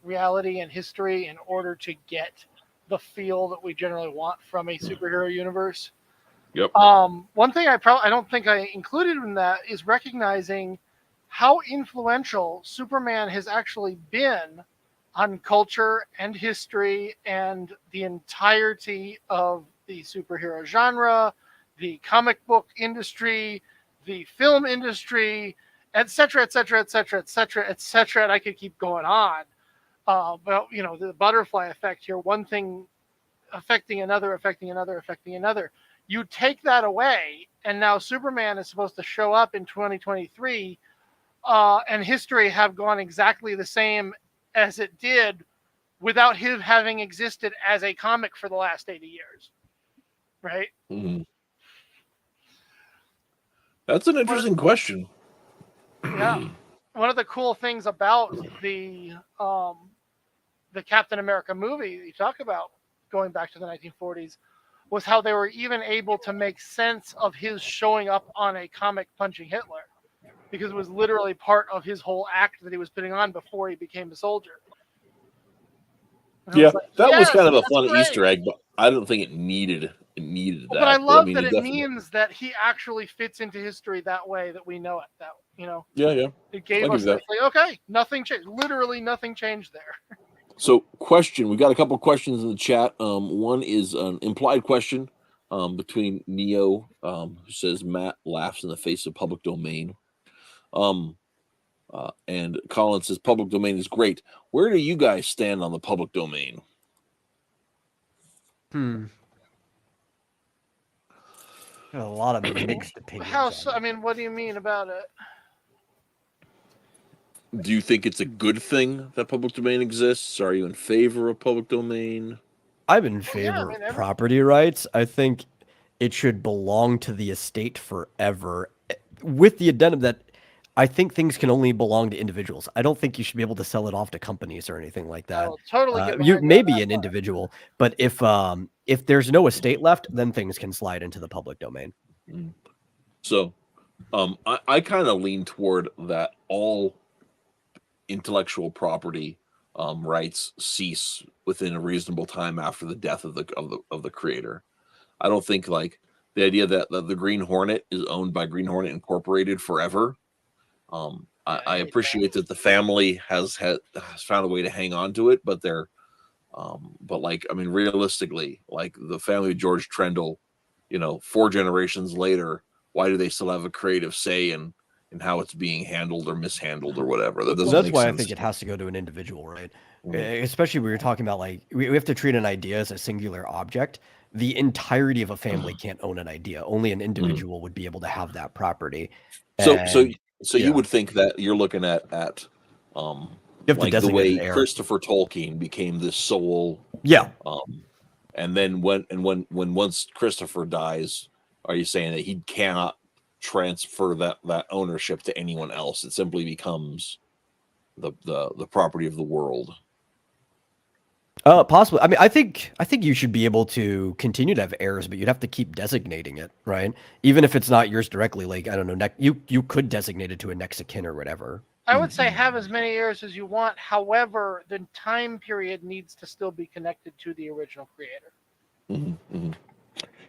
reality and history in order to get the feel that we generally want from a superhero universe. Yep. One thing I don't think I included in that is recognizing how influential Superman has actually been on culture and history and the entirety of the superhero genre, the comic book industry, the film industry, etc., etc., etc., etc., etc. And I could keep going on. But the butterfly effect here, one thing affecting another, affecting another, affecting another. You take that away, and now Superman is supposed to show up in 2023, and history have gone exactly the same as it did without him having existed as a comic for the last 80 years. Right? Mm-hmm. That's an interesting question. Yeah. One of the cool things about the Captain America movie you talk about, going back to the 1940s, was how they were even able to make sense of his showing up on a comic punching Hitler, because it was literally part of his whole act that he was putting on before he became a soldier. Yeah, that was kind of a fun Easter egg, but I don't think it needed that. But I love that it means that he actually fits into history that way, that we know it. That Yeah. It gave us okay, nothing changed. Literally nothing changed there. So, question. We got a couple questions in the chat. One is an implied question between Neo, who says Matt laughs in the face of public domain. And Colin says public domain is great. Where do you guys stand on the public domain? Got a lot of mixed opinions. What do you mean about it? Do you think it's a good thing that public domain exists? Are you in favor of public domain? I'm in favor of property rights. I think it should belong to the estate forever, with the addendum that I think things can only belong to individuals. I don't think you should be able to sell it off to companies or anything like I that. will totally get You behind you may on be that an part. individual, but if there's no estate left, then things can slide into the public domain. So, I kind of lean toward that all intellectual property rights cease within a reasonable time after the death of the creator. I don't think like the idea that the Green Hornet is owned by Green Hornet Incorporated forever. I appreciate that the family has found a way to hang on to it, but but like, I mean, realistically, like the family of George Trendle, 4 generations later, why do they still have a creative say in how it's being handled or mishandled or whatever? That doesn't That's make why sense. I think it has to go to an individual, right? Mhm. Especially when you're talking about like we have to treat an idea as a singular object. The entirety of a family can't own an idea. Only an individual would be able to have that property. So And you would think that you're looking at you have to like the designate an way heir. Christopher Tolkien became this sole, Yeah. and then when once Christopher dies, are you saying that he cannot transfer that ownership to anyone else? It simply becomes the property of the world. Possibly. I mean, I think you should be able to continue to have heirs, but you'd have to keep designating it, right? Even if it's not yours directly. Like, I don't know, you could designate it to a next of kin or whatever. I would say have as many heirs as you want. However, the time period needs to still be connected to the original creator.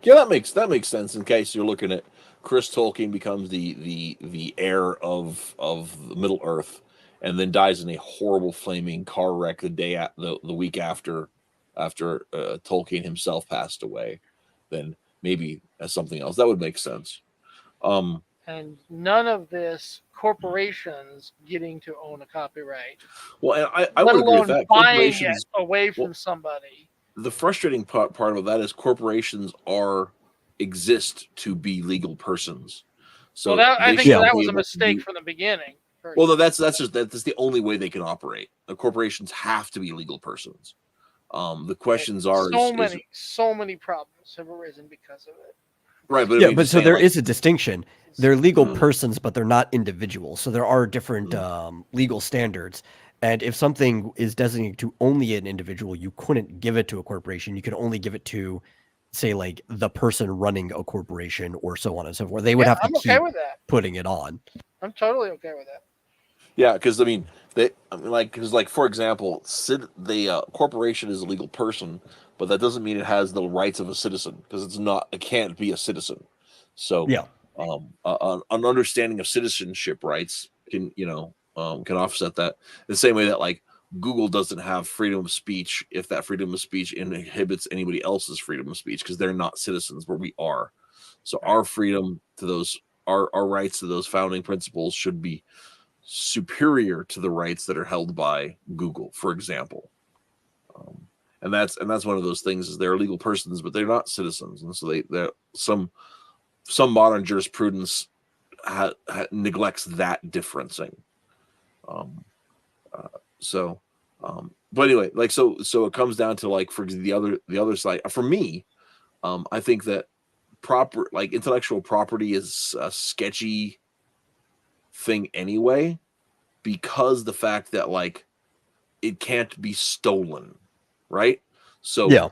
Yeah, that makes sense. In case you're looking at Chris Tolkien becomes the heir of the Middle Earth, and then dies in a horrible flaming car wreck the week after Tolkien himself passed away, then maybe as something else that would make sense. And none of this corporations getting to own a copyright. Well, and I Let would agree with alone that. buying it Corporations, away from somebody. the frustrating part of that is corporations exist to be legal persons. So I think that was a mistake from the beginning. Well, no, that's the only way they can operate. The corporations have to be legal persons. The questions are so many problems have arisen because of it. Right, but yeah, but so there is a distinction. They're legal persons, but they're not individuals. So there are different legal standards. And if something is designated to only an individual, you couldn't give it to a corporation. You could only give it to, say, like the person running a corporation or so on and so forth. They would have to keep putting it on. I'm totally okay with that. Yeah, because I mean, for example, the corporation is a legal person, but that doesn't mean it has the rights of a citizen because it can't be a citizen. So yeah, an understanding of citizenship rights can offset that the same way that like Google doesn't have freedom of speech if that freedom of speech inhibits anybody else's freedom of speech because they're not citizens, where we are. So our freedom to those our rights to those founding principles should be superior to the rights that are held by Google, for example. And that's one of those things is they're legal persons, but they're not citizens, and so they're some modern jurisprudence neglects that differencing. But anyway, like so it comes down to like for the other side. For me, I think that intellectual property is a sketchy thing anyway, because the fact that like it can't be stolen, right? So yeah,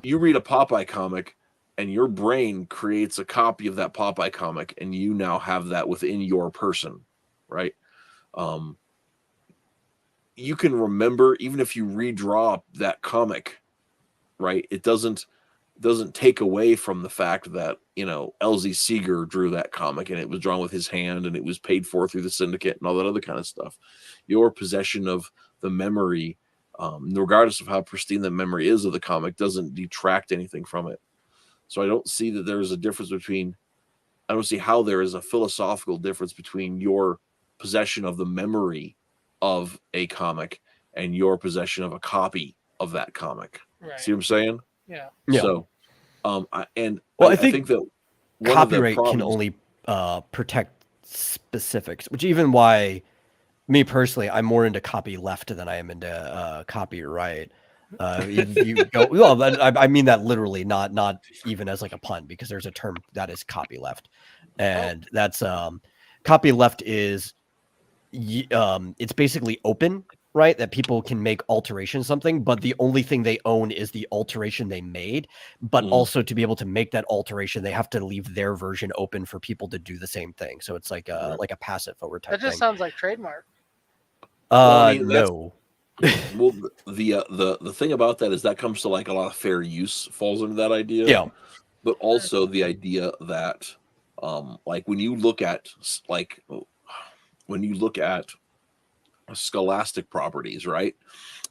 you read a Popeye comic and your brain creates a copy of that Popeye comic and you now have that within your person, right? You can remember even if you redraw that comic, right? It doesn't take away from the fact that LZ Seeger drew that comic and it was drawn with his hand and it was paid for through the syndicate and all that other kind of stuff. Your possession of the memory, regardless of how pristine the memory is of the comic, doesn't detract anything from it. So I don't see that there's a difference between. I don't see how there is a philosophical difference between your possession of the memory of a comic and your possession of a copy of that comic. Right. See what I'm saying? Yeah. So, I think that copyright can only protect specifics, which even why me personally, I'm more into copyleft than I am into copyright. You go, well, I mean that literally, not even as like a pun, because there's a term that is copyleft, and that's copyleft is it's basically open, right? That people can make alterations something, but the only thing they own is the alteration they made. But also to be able to make that alteration, they have to leave their version open for people to do the same thing. So it's like a pass it forward type That just thing. sounds like trademark. Well, I mean, No. Well, the thing about that is that comes to like a lot of fair use falls into that idea. Yeah. But also the idea that, like when you look at scholastic properties, right?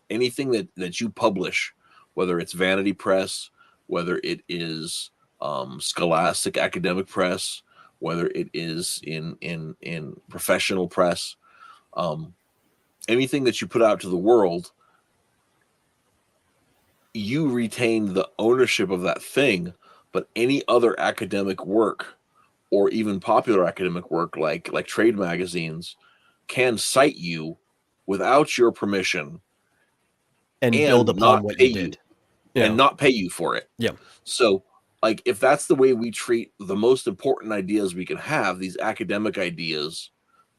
Anything that you publish, whether it's vanity press, whether it is scholastic academic press, whether it is in professional press, anything that you put out to the world, you retain the ownership of that thing, but any other academic work or even popular academic work like trade magazines can cite you without your permission And build upon what you did. And not pay you for it. Yeah. So like if that's the way we treat the most important ideas we can have, these academic ideas,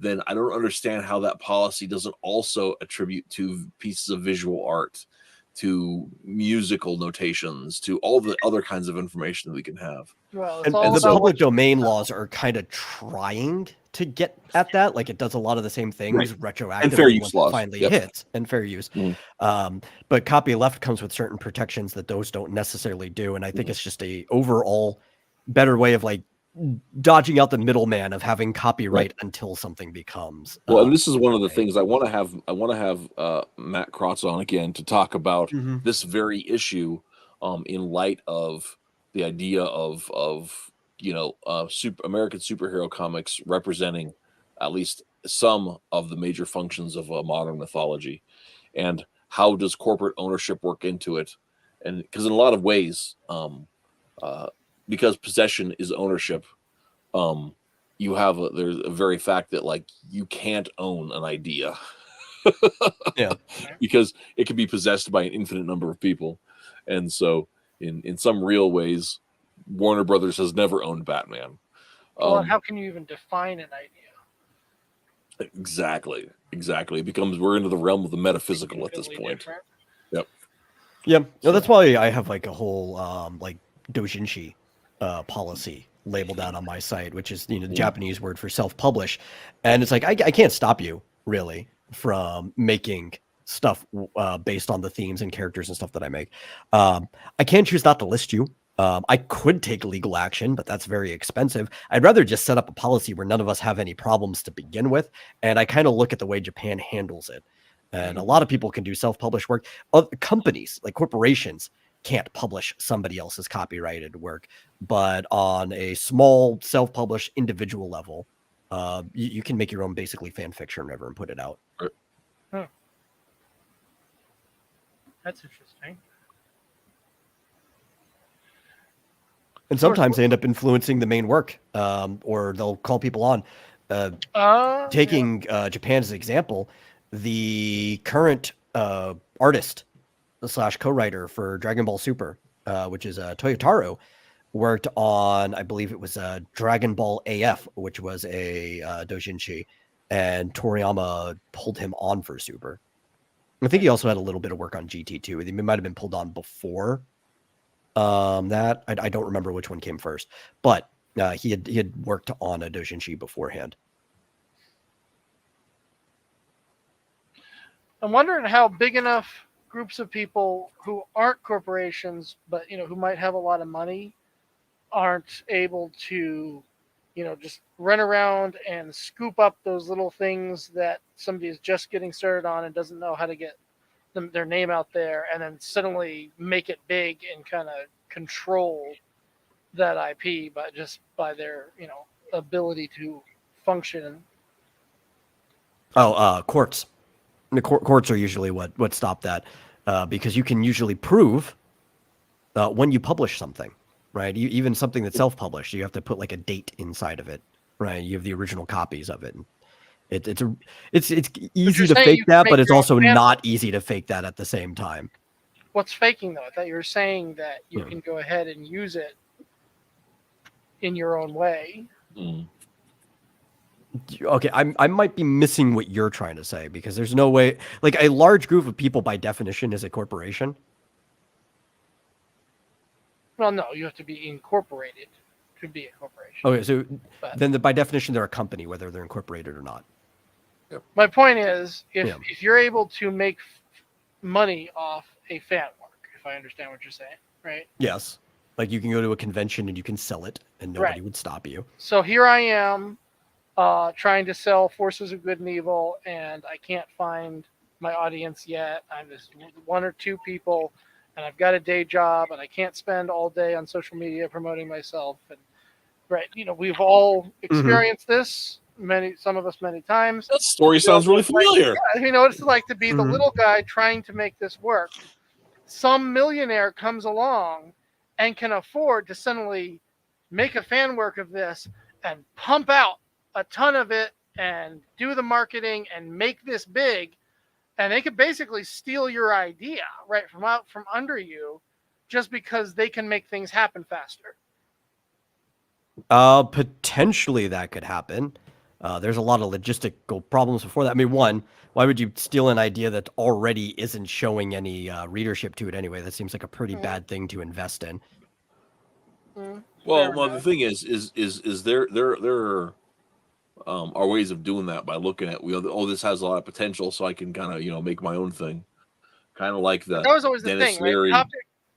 then I don't understand how that policy doesn't also attribute to pieces of visual art, to musical notations, to all the other kinds of information that we can have. Well, And the public domain laws are kind of trying to get at that. Like it does a lot of the same things retroactively and fair use laws finally hits, and fair use. But copyleft comes with certain protections that those don't necessarily do. And I think it's just a overall better way of like dodging out the middleman of having copyright until something becomes. Well, and this is one of the things I want to have Matt Krotz on again to talk about this very issue in light of the idea of American superhero comics representing at least some of the major functions of a modern mythology, and how does corporate ownership work into it? And because in a lot of ways, because possession is ownership, you have there's a very fact that like you can't own an idea because it can be possessed by an infinite number of people. And so in some real ways, Warner Brothers has never owned Batman. Well, how can you even define an idea? Exactly. It becomes, we're into the realm of the metaphysical at this point. Different. Yeah. No, that's why I have like a whole like doujinshi policy labeled out on my site, which is the Japanese word for self-publish. And it's like I can't stop you really from making stuff based on the themes and characters and stuff that I make. I can choose not to list you. I could take legal action, but that's very expensive. I'd rather just set up a policy where none of us have any problems to begin with. And I kind of look at the way Japan handles it. And a lot of people can do self-published work. Companies, like corporations, can't publish somebody else's copyrighted work. But on a small self-published individual level, you can make your own basically fan fiction or whatever and put it out. That's interesting. And sometimes they end up influencing the main work, or they'll call people on. Taking Japan as an example, the current artist / co-writer for Dragon Ball Super, which is Toyotaro, worked on, I believe it was Dragon Ball AF, which was a doujinshi, and Toriyama pulled him on for Super. I think he also had a little bit of work on GT too. He might have been pulled on before that. I don't remember which one came first, but he had worked on a doujinshi beforehand. I'm wondering how big enough groups of people who aren't corporations, but who might have a lot of money, aren't able to, just run around and scoop up those little things that somebody is just getting started on and doesn't know how to get their name out there, and then suddenly make it big and kind of control that IP by their ability to function. Courts. The courts are usually what stop that, because you can usually prove when you publish something, right? Even something that's self-published, you have to put like a date inside of it, right? You have the original copies of it. It's easy to fake that, but it's also not easy to fake that at the same time. What's faking though? I thought you were saying that you Yeah. can go ahead and use it in your own way. Okay, I might be missing what you're trying to say, because there's no way, like, a large group of people by definition is a corporation. Well, no, you have to be incorporated to be a corporation. Okay, so But- then by definition they're a company, whether they're incorporated or not. My point is, if Yeah. if you're able to make money off a fan work, if I understand what you're saying, right? Yes. Like, you can go to a convention and you can sell it and nobody Right. would stop you. So here I am, trying to sell Forces of Good and Evil, and I can't find my audience yet. I'm just one or two people, and I've got a day job, and I can't spend all day on social media promoting myself. And right, we've all experienced this. Some of us many times. That story sounds really familiar. You know what it's like to be the little guy trying to make this work. Some millionaire comes along and can afford to suddenly make a fan work of this and pump out a ton of it and do the marketing and make this big, and they could basically steal your idea right from out from under you just because they can make things happen faster. Potentially that could happen. There's a lot of logistical problems before that. I mean, one, why would you steal an idea that already isn't showing any readership to it anyway? That seems like a pretty bad thing to invest in. Well, the thing is there are ways of doing that by looking at, this has a lot of potential, so I can kind of make my own thing, kind of like the That was always the Dennis thing, Leary.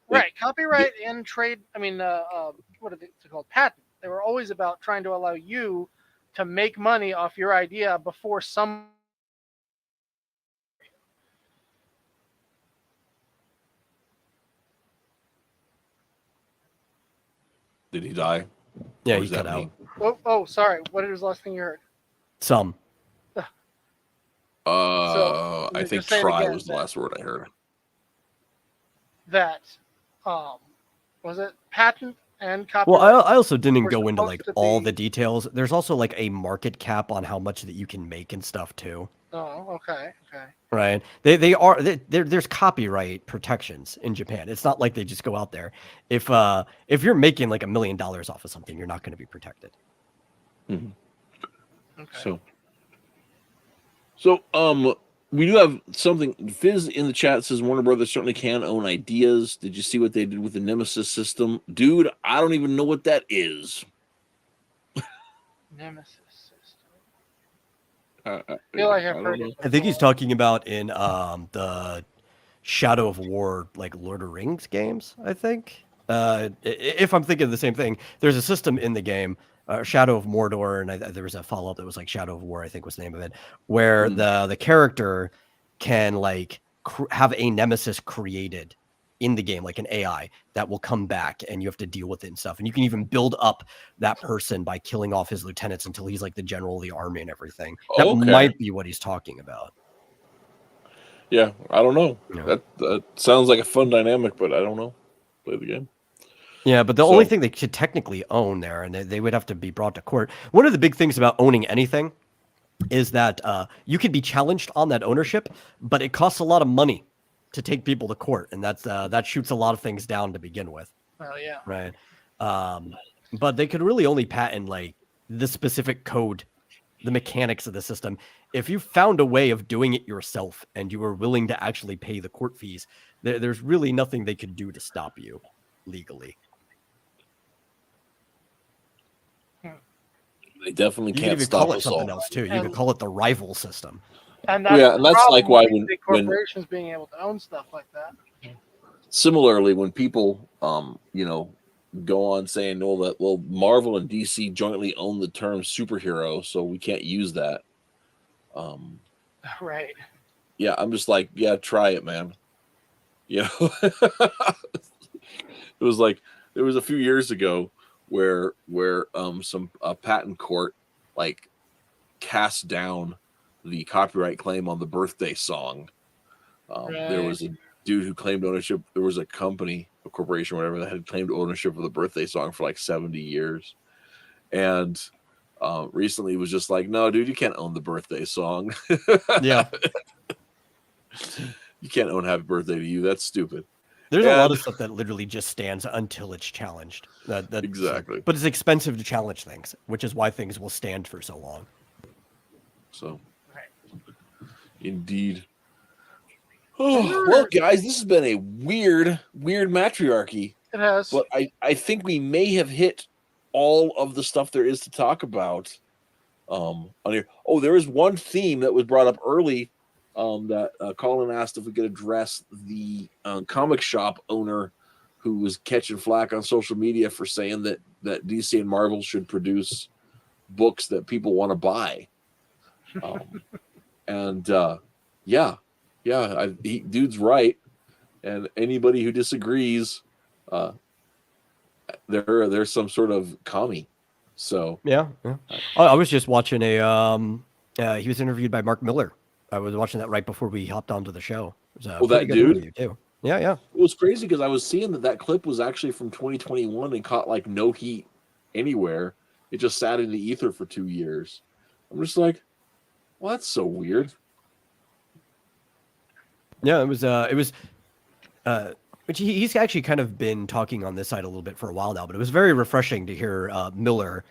right? Copyright and trade. I mean, what are they called? Patent. They were always about trying to allow you to make money off your idea before some. Did he die? Yeah, Or he is that cut me? out. Oh, sorry. What was the last thing you heard? Some. I just think say it try again, was the last word I heard. That was it patent and copyright? Well, I also didn't We're go into supposed like to all be- the details. There's also like a market cap on how much that you can make and stuff too. Oh, okay. Right. There's copyright protections in Japan. It's not like they just go out there. If you're making like $1 million off of something, you're not going to be protected. Mm-hmm. Okay. So we do have something. Fizz in the chat says Warner Brothers certainly can own ideas. Did you see what they did with the Nemesis system? Dude, I don't even know what that is. Nemesis system. I feel like I've don't heard know. it. I think he's talking about in the Shadow of War, like Lord of the Rings games, I think. If I'm thinking of the same thing, there's a system in the game, Shadow of Mordor, and there was a follow-up that was like Shadow of War, I think was the name of it, where the character can like have a nemesis created in the game, like an AI that will come back, and you have to deal with it and stuff. And you can even build up that person by killing off his lieutenants until he's like the general of the army and everything. That might be what he's talking about. Yeah, I don't know. Yeah. That sounds like a fun dynamic, but I don't know. Play the game. Yeah, but the only thing they could technically own there, and they would have to be brought to court. One of the big things about owning anything is that you could be challenged on that ownership, but it costs a lot of money to take people to court, and that shoots a lot of things down to begin with. Well, yeah. Right. But they could really only patent like the specific code, the mechanics of the system. If you found a way of doing it yourself and you were willing to actually pay the court fees, there's really nothing they could do to stop you legally. They definitely You can't could even stop call it us something all. else too. You could call it the rival system. And Yeah, that's and that's like why when corporations being able to own stuff like that. Similarly, when people go on saying that Marvel and DC jointly own the term superhero, so we can't use that. Right. Yeah, I'm just like, yeah, try it, man. It was like there was a few years ago where some patent court like cast down the copyright claim on the birthday song. There was a dude who claimed ownership. There was a company, a corporation, whatever, that had claimed ownership of the birthday song for like 70 years. And recently was just like, no, dude, you can't own the birthday song. Yeah. You can't own Happy Birthday to You. That's stupid. There's a lot of stuff that literally just stands until it's challenged. That's Exactly. But it's expensive to challenge things, which is why things will stand for so long. So, indeed. Oh, well, guys, this has been a weird Mattriarchy. It has. But I think we may have hit all of the stuff there is to talk about on here. Oh, there is one theme that was brought up early that Colin asked if we could address the comic shop owner who was catching flack on social media for saying that DC and Marvel should produce books that people want to buy. Dude's right. And anybody who disagrees, there's some sort of commie. So yeah. I was just watching he was interviewed by Mark Miller. I was watching that right before we hopped onto the show. It was that dude too. Yeah. It was crazy because I was seeing that clip was actually from 2021 and caught like no heat anywhere. It just sat in the ether for 2 years. I'm just like, well, that's so weird. Yeah, it was which he's actually kind of been talking on this side a little bit for a while now, but it was very refreshing to hear Miller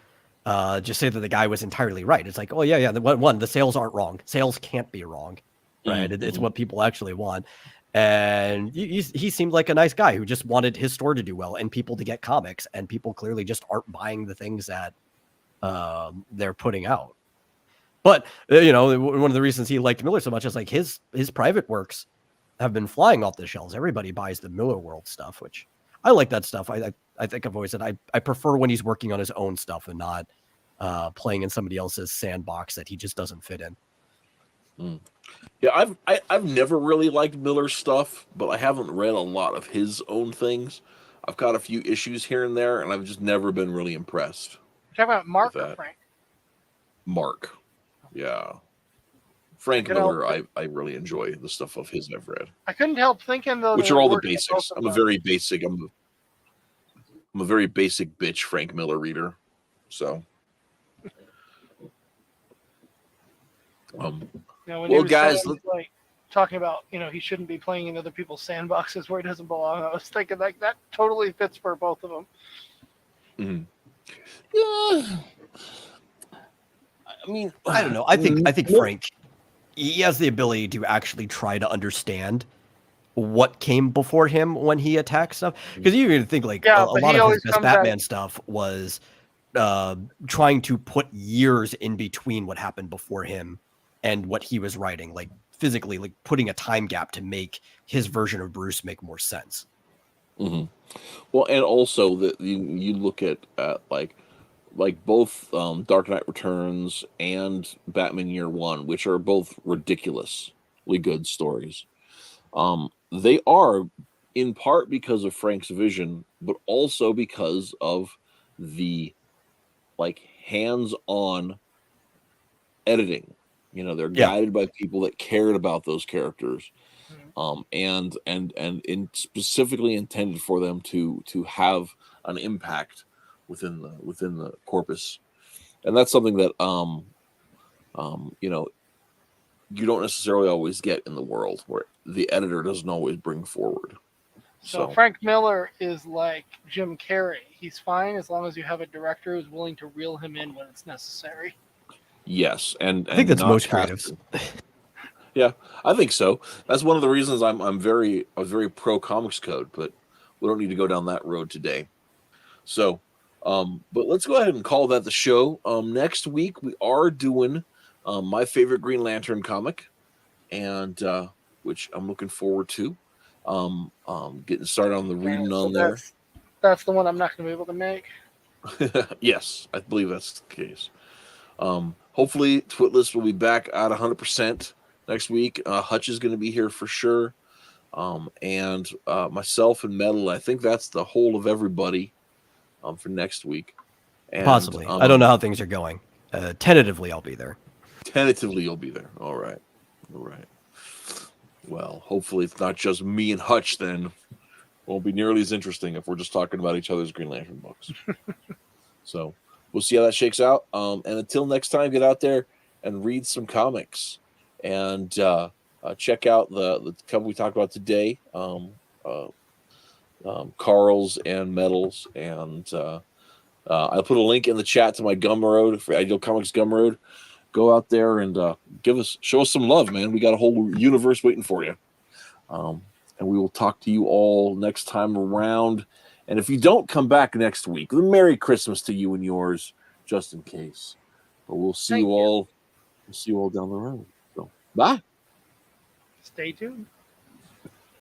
just say that the guy was entirely right. It's like, oh yeah, the sales aren't wrong. Sales can't be wrong, right? Mm-hmm. It's what people actually want. And he seemed like a nice guy who just wanted his store to do well and people to get comics, and people clearly just aren't buying the things that they're putting out. But one of the reasons he liked Miller so much is like his private works have been flying off the shelves. Everybody buys the Miller World stuff, which I like that stuff. I think I've always said I prefer when he's working on his own stuff and not playing in somebody else's sandbox that he just doesn't fit in. Yeah, I've never really liked Miller's stuff, but I haven't read a lot of his own things. I've got a few issues here and there, and I've just never been really impressed. You're talking about Mark or Frank? Mark, yeah. Frank Miller, I really enjoy the stuff of his I've read. I couldn't help thinking though, which are all the basics. I'm a very basic bitch Frank Miller reader. So, well, guys, like talking about he shouldn't be playing in other people's sandboxes where he doesn't belong. I was thinking like that totally fits for both of them. Mm-hmm. Yeah. I mean, I don't know. I think Frank, he has the ability to actually try to understand what came before him when he attacks stuff. Because you even think like a lot of his best Batman stuff was trying to put years in between what happened before him and what he was writing, like physically, like putting a time gap to make his version of Bruce make more sense. Mm-hmm. Well, and also that you look at like both Dark Knight Returns and Batman Year One, which are both ridiculously good stories. They are in part because of Frank's vision, but also because of the like hands-on editing. They're guided by people that cared about those characters, and specifically intended for them to have an impact within the corpus, and that's something that you don't necessarily always get in the world where the editor doesn't always bring forward. So Frank Miller is like Jim Carrey. He's fine as long as you have a director who's willing to reel him in when it's necessary. Yes, and I think that's most creatives. Yeah, I think so. That's one of the reasons I was very pro Comics Code, but we don't need to go down that road today. So, but let's go ahead and call that the show. Next week we are doing my favorite Green Lantern comic, and which I'm looking forward to. Getting started on the reading on there. That's the one I'm not going to be able to make. Yes, I believe that's the case. Hopefully, Twitless will be back at 100% next week. Hutch is going to be here for sure. And myself and Metal, I think that's the whole of everybody for next week. And, possibly. I don't know how things are going. Tentatively, I'll be there. Tentatively, you'll be there. All right. Well, hopefully it's not just me and Hutch then. It won't be nearly as interesting if we're just talking about each other's Green Lantern books. So we'll see how that shakes out. And until next time, get out there and read some comics. And check out the couple we talked about today. Carls and medals, and I'll put a link in the chat to my Gumroad for Ideal Comics Gumroad. Go out there and show us some love, man. We got a whole universe waiting for you. And we will talk to you all next time around. And if you don't come back next week, Merry Christmas to you and yours, just in case. But we'll see you all. We'll see you all down the road. So bye. Stay tuned.